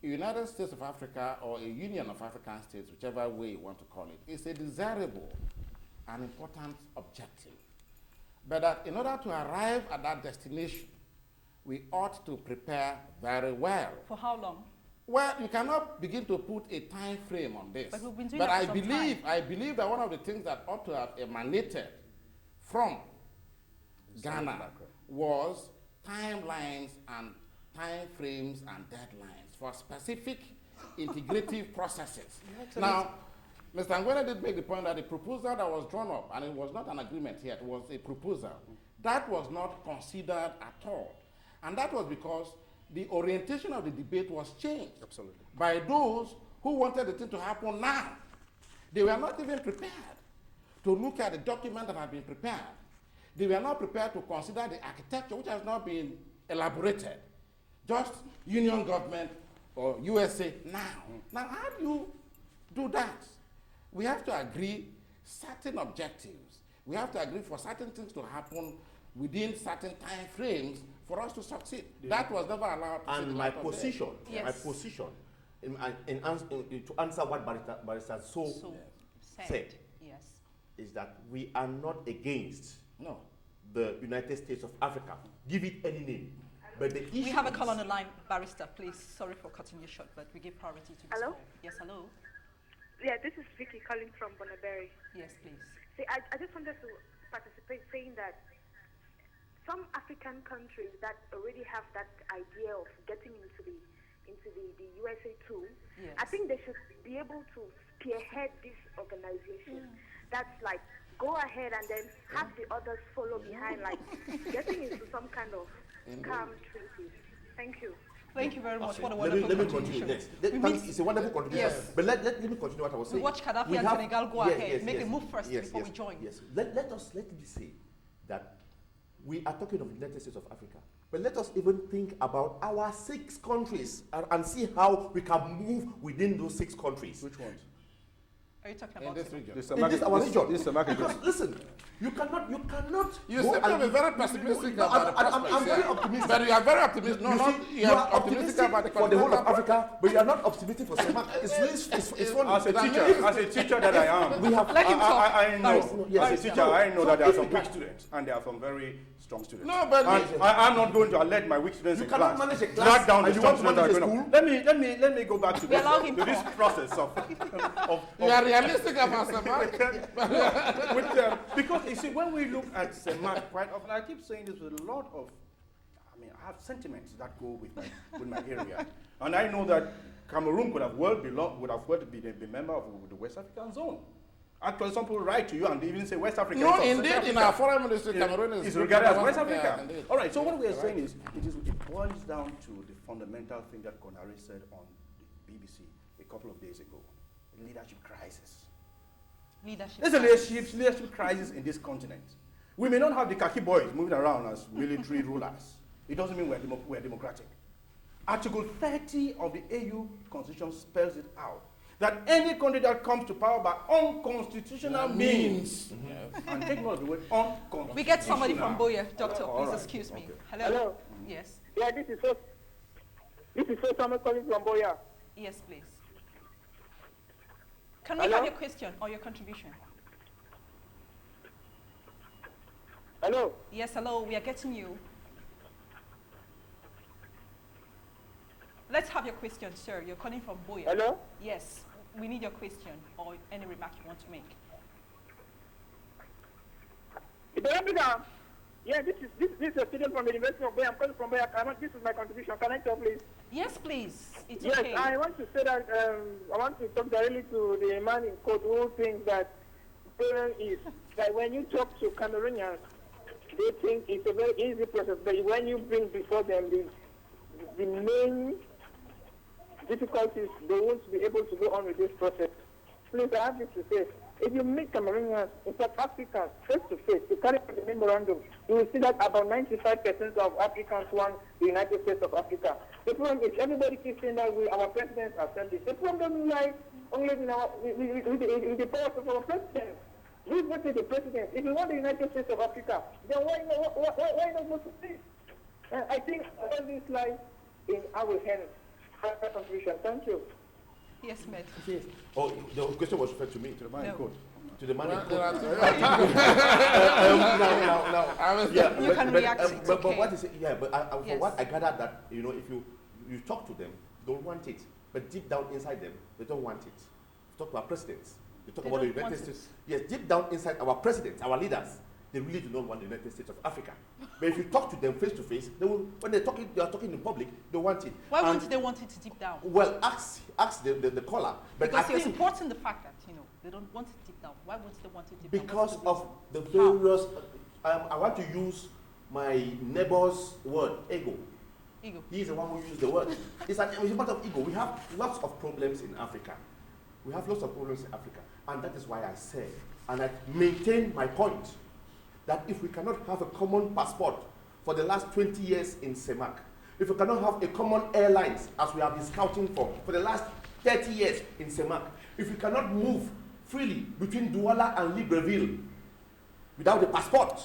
the United States of Africa or a Union of African States, whichever way you want to call it, is a desirable and important objective. But that in order to arrive at that destination, we ought to prepare very well. For how long? Well, you cannot begin to put a time frame on this. But we've been doing but that for some time. I believe that one of the things that ought to have emanated from Ghana was timelines and time frames and deadlines for specific integrative processes. Now, Mr. Angwene did make the point that the proposal that was drawn up, and it was not an agreement yet, it was a proposal, that was not considered at all. And that was because the orientation of the debate was changed by those who wanted the thing to happen now. They were not even prepared to look at the document that had been prepared. They were not prepared to consider the architecture which has not been elaborated. Just union government or USA now. Now, how do you do that? We have to agree certain objectives. We have to agree for certain things to happen within certain time frames for us to succeed. That was never allowed. And my position, to answer what Barrister said, is that we are not against the United States of Africa. Give it any name. But the issue we have a call on the line, Barrister, please. Sorry for cutting you short, but we give priority to this call. Yes, hello? Yeah, this is Vicky calling from Bonaberry. Yes, please. See, I just wanted to participate saying that some African countries that already have that idea of getting into the USA too, I think they should be able to spearhead this organization. That's like, go ahead and then have the others follow behind, like getting into some kind of calm treaties. Thank you. Thank you very much. What a wonderful Let me continue. Yes. It's a wonderful contribution. Yes. But let me continue what I was saying. We watch Gaddafi and Senegal go ahead. Make a move first before we join. Yes. Let me say that we are talking of the United States of Africa. But let us even think about our 6 countries and see how we can move within those 6 countries. Which ones? Are you talking in about this region? This In this our region. This Because listen, you cannot. You go seem to and- be very pessimistic No, about the I'm prospects, very yeah. optimistic. But you are very optimistic. No, You not see, you are optimistic about the for the whole of continental Africa, but you are not optimistic for Semak. It's funny. As a teacher that I am, We have- Let him talk. I know. Yes. As a teacher, I know that there are some weak students, and there are some very strong students. No, but and I'm not going to let my weak students You in cannot class manage a class drag down the and you strong want to students that are manage going a on. Let me go back to We allow him this talk. process of you are realistic about Semak. because you see, when we look at Semak, quite often, I keep saying this with a lot of, I have sentiments that go with my area, and I know that Cameroon would have well to be a member of the West African Zone. Actually, some people write to you and they even say West Africa. No, indeed, in our foreign ministry, Cameroon is regarded as West Africa. Yeah, all right. So what we are saying is, it boils down to the fundamental thing that Konare said on the BBC a couple of days ago: leadership crisis. There's a leadership crisis in this continent. We may not have the khaki boys moving around as military rulers. It doesn't mean we're democratic. Article 30 of the AU Constitution spells it out, that any country that comes to power by unconstitutional means, and take note of the word unconstitutional. We get somebody from Boya. Doctor, All please right. excuse me. Okay. Hello? Hello. Yes. Yeah, this is someone calling from Boya. Yes, please. Can we Hello? have your question or your contribution? Hello. Yes, hello, we are getting you. Let's have your question, sir. You're calling from Boya. Hello. Yes, we need your question or any remark you want to make. Yeah, this is a student from the University of Boya. I'm calling from Boya. This is my contribution. Can I talk, please? Yes, please. It's Yes, okay. I want to say that I want to talk directly to the man in court who thinks that the problem is that when you talk to Cameroonians, they think it's a very easy process. But when you bring before them the main difficulties, they won't be able to go on with this process. Please, I have this to say. If you meet Cameroonians, in South Africans, face to face, to carry out the memorandum, you will see that about 95% of Africans want the United States of Africa. The problem is everybody keeps saying that our presidents are sending. The problem lies only in with the powers of our presidents. We voted the president. If you want the United States of Africa, then why not go to this? I think all this lies in our hands. Contribution. Thank you. Yes, ma'am. Yes. Oh, the question was referred to me. To the man in court. To the man in Well, court. Yeah, You can react, it's but okay. what is it? Yeah, but Yes. for what I gathered that, if you talk to them, they don't want it. But deep down inside them, they don't want it. You talk to our presidents, they talk They about the don't want United it. States. Yes, deep down inside our presidents, our leaders, they really do not want the United States of Africa. But if you talk to them face to face, they will, when they are talking in public, they want it. Why And- won't they want it deep down? Well, ask the caller. But Because I you're think supporting the fact that, they don't want it deep down. Why won't they want it deep down? because What's of the the reason? various, I want to use my neighbor's word, ego. Ego. He's the one who used the word. It's a matter of ego. We have lots of problems in Africa. We have lots of problems in Africa. And that is why I say, and I maintain my point, that if we cannot have a common passport for the last 20 years in Semak, if we cannot have a common airlines, as we have been scouting for the last 30 years in Semak, if we cannot move freely between Douala and Libreville without a passport,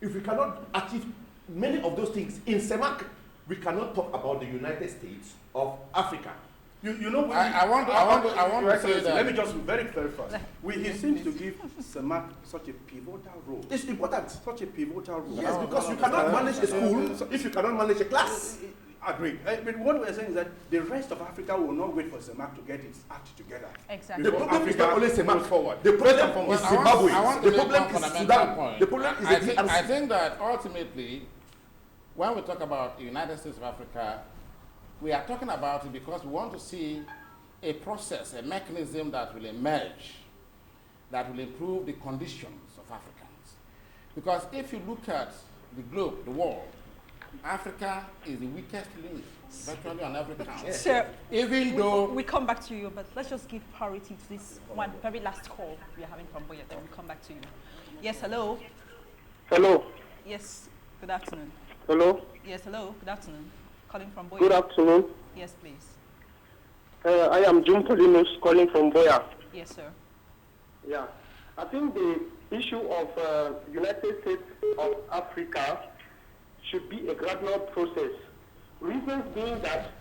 if we cannot achieve many of those things in Semak, we cannot talk about the United States of Africa. You know, I want to say that. Let me just very fast. He seems to give Semak such a pivotal role. It's important. Such a pivotal role. Yes, because you cannot manage a school if you cannot manage a class. Agreed. But what we're saying is that the rest of Africa will not wait for Semak to get its act together. Exactly. The problem is not only Semak. Moves forward. The problem is Well, Zimbabwe. I want to The make problem one is fundamental Sudan. point. The problem is I think that ultimately, when we talk about the United States of Africa, we are talking about it because we want to see a process, a mechanism that will emerge, that will improve the conditions of Africans. Because if you look at the globe, the world, Africa is the weakest link, virtually on every count. Sir, Even though we come back to you, but let's just give priority to this one very last call we are having from Boya, then we'll come back to you. Yes, hello. Hello. Yes, good afternoon. Hello. Yes, hello, good afternoon. Calling from Boya. Good afternoon. Yes, please. I am Jum Polinus calling from Boya. Yes, sir. Yeah. I think the issue of United States of Africa should be a gradual process. Reasons being that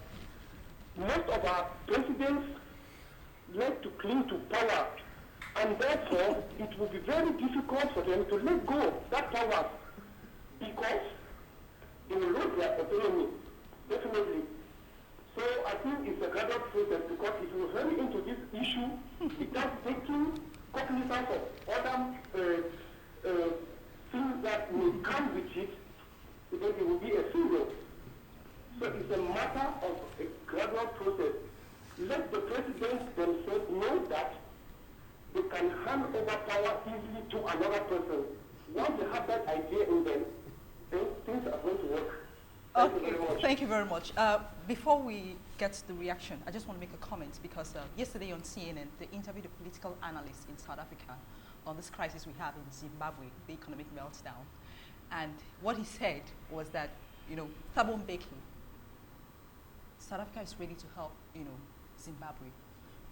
most of our presidents like to cling to power, and therefore it will be very difficult for them to let go of that power because they will lose their autonomy, definitely. So I think it's a gradual process because if you hurry into this issue without taking cognizance of other things that may come with it, then it will be a failure. So it's a matter of a gradual process. Let the presidents themselves know that they can hand over power easily to another person. Once they have that idea in them, then things are going to work. Thank you very much. Thank you very much. Before we get to the reaction, I just want to make a comment because yesterday on CNN, they interviewed a political analyst in South Africa on this crisis we have in Zimbabwe, the economic meltdown. And what he said was that, Thabo Mbeki, South Africa is ready to help, Zimbabwe.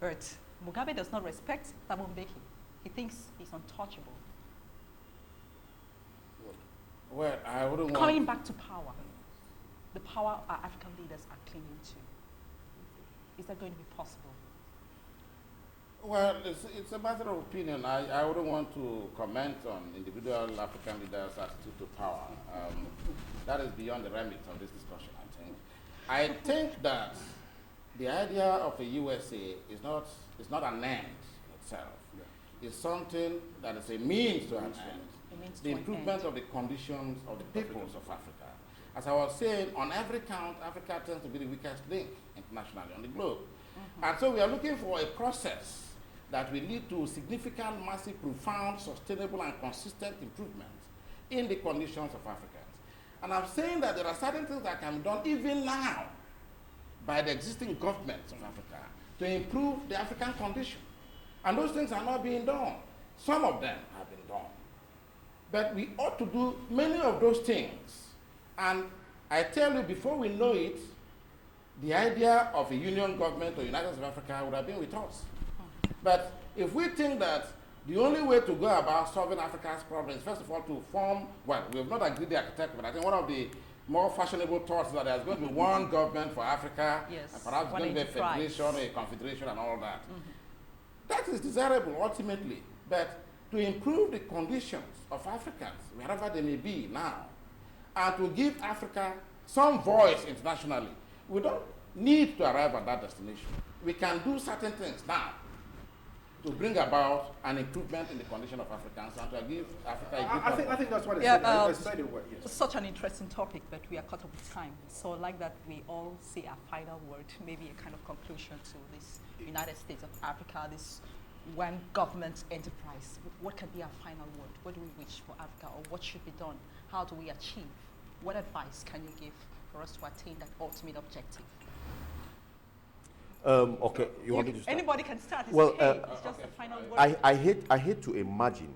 But Mugabe does not respect Thabo Mbeki. He thinks he's untouchable. Well, I wouldn't Coming back to power, the power our African leaders are clinging to. Is that going to be possible? Well, it's a matter of opinion. I wouldn't want to comment on individual African leaders' attitude to power. That is beyond the remit of this discussion, I think. I think that the idea of a USA is not an end itself. Yeah. It's something that is a means to an end. The improvement of the conditions of the peoples of Africa. As I was saying, on every count, Africa tends to be the weakest link internationally on the globe. And so we are looking for a process that will lead to significant, massive, profound, sustainable, and consistent improvements in the conditions of Africans. And I'm saying that there are certain things that can be done even now by the existing governments of Africa to improve the African condition. And those things are not being done. Some of them have been done. But we ought to do many of those things. And I tell you, before we know it, the idea of a union government or United States of Africa would have been with us. But if we think that the only way to go about solving Africa's problems, first of all, to form, well, we have not agreed the architect, but I think one of the more fashionable thoughts is that there's going to be one government for Africa, yes, and perhaps going to be a federation, a confederation, and all that. That is desirable, ultimately. But to improve the conditions of Africans, wherever they may be now, and to give Africa some voice internationally, we don't need to arrive at that destination. We can do certain things now to bring about an improvement in the condition of Africans and to give Africa a good I think that's what it said. Yes. Such an interesting topic, but we are caught up with time. So like that, we all say our final word, maybe a kind of conclusion to this United States of Africa, this one government enterprise. What can be our final word? What do we wish for Africa, or what should be done? How do we achieve? What advice can you give for us to attain that ultimate objective? Okay, you want me to start? Anybody can start. It's well, okay. It's just the final word. I hate to imagine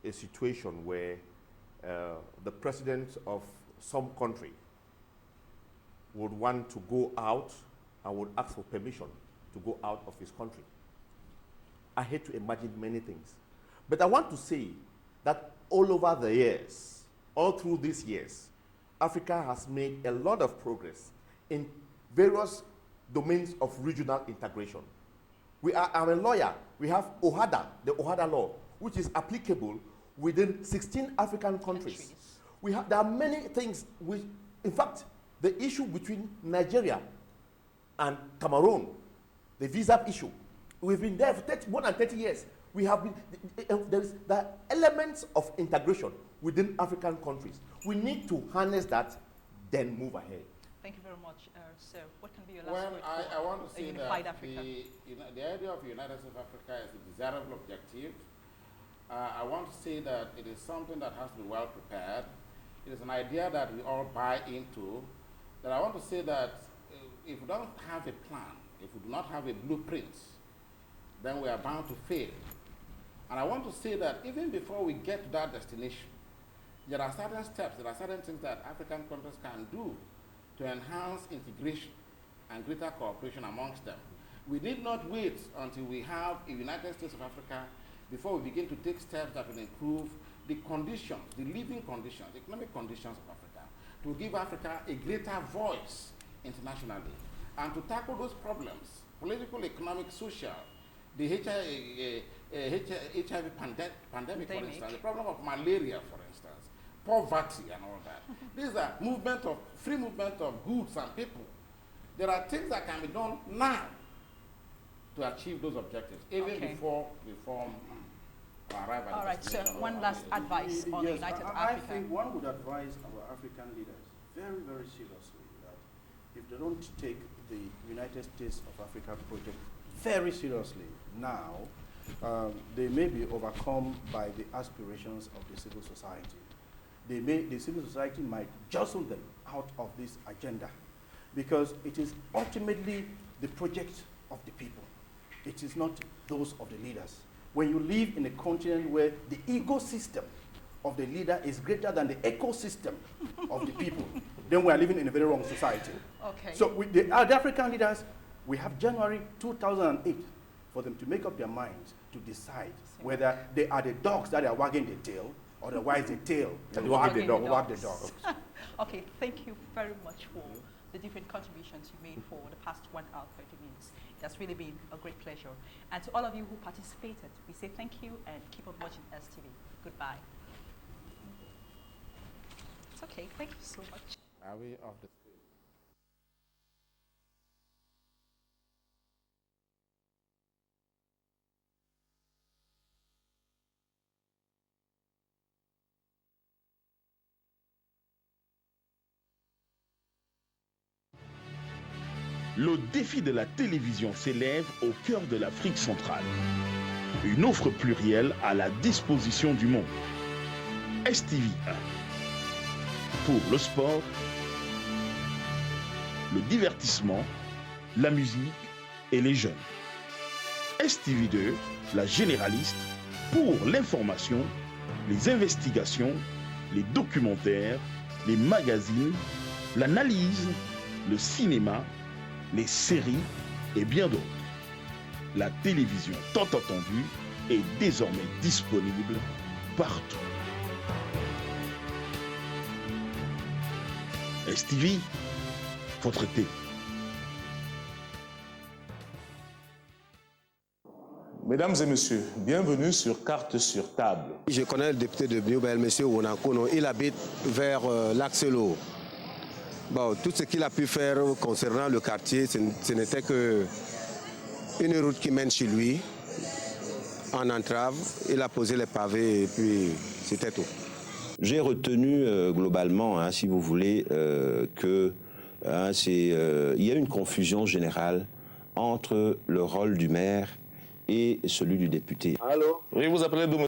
a situation where the president of some country would want to go out and would ask for permission to go out of his country. I hate to imagine many things. But I want to say that all over the years, all through these years, Africa has made a lot of progress in various domains of regional integration. I'm a lawyer. We have OHADA, the OHADA law, which is applicable within 16 African countries. There are many things which, in fact, the issue between Nigeria and Cameroon, the visa issue, we've been there for more than 30 years. We have been, there's the elements of integration within African countries. We need to harness that, then move ahead. Thank you very much, sir. What can be your last word I want to say that Africa? The idea of a United States of Africa is a desirable objective. I want to say that it is something that has to be well prepared. It is an idea that we all buy into. That I want to say that if we don't have a plan, if we do not have a blueprint, then we are bound to fail. And I want to say that even before we get to that destination, there are certain steps, there are certain things that African countries can do to enhance integration and greater cooperation amongst them. We need not wait until we have a United States of Africa before we begin to take steps that will improve the conditions, the living conditions, the economic conditions of Africa, to give Africa a greater voice internationally, and to tackle those problems, political, economic, social, the HIV pandemic, for instance, the problem of malaria, for instance, poverty and all that. These are free movement of goods and people. There are things that can be done now to achieve those objectives, even before we form or arrive at. All right, sir. One last advice on the United Africa. I think one would advise our African leaders very, very seriously that if they don't take the United States of Africa project very seriously now, they may be overcome by the aspirations of the civil society. The civil society might jostle them out of this agenda, because it is ultimately the project of the people. It is not those of the leaders. When you live in a continent where the ecosystem of the leader is greater than the ecosystem of the people, then we are living in a very wrong society. Okay. So with the African leaders, we have January 2008 for them to make up their minds to decide whether they are the dogs that are wagging the tail, or otherwise the tail that wag the dog. Okay, thank you very much for the different contributions you made for the past 1 hour, 30 minutes. It has really been a great pleasure. And to all of you who participated, we say thank you and keep on watching STV. Goodbye. It's okay, thank you so much. Are we off the Le défi de la télévision s'élève au cœur de l'Afrique centrale. Une offre plurielle à la disposition du monde. STV 1. Pour le sport, le divertissement, la musique et les jeunes. STV 2, la généraliste, pour l'information, les investigations, les documentaires, les magazines, l'analyse, le cinéma, les séries et bien d'autres. La télévision tant attendue est désormais disponible partout. STV, votre télé. Mesdames et messieurs, bienvenue sur Carte sur Table. Je connais le député de Biobel, M. Wonakono. Il habite vers l'Axelo. Bon, tout ce qu'il a pu faire concernant le quartier, ce n'était qu'une route qui mène chez lui, en entrave. Il a posé les pavés et puis c'était tout. J'ai retenu globalement, si vous voulez, que il y a une confusion générale entre le rôle du maire et celui du député. Allô? Oui, vous appelez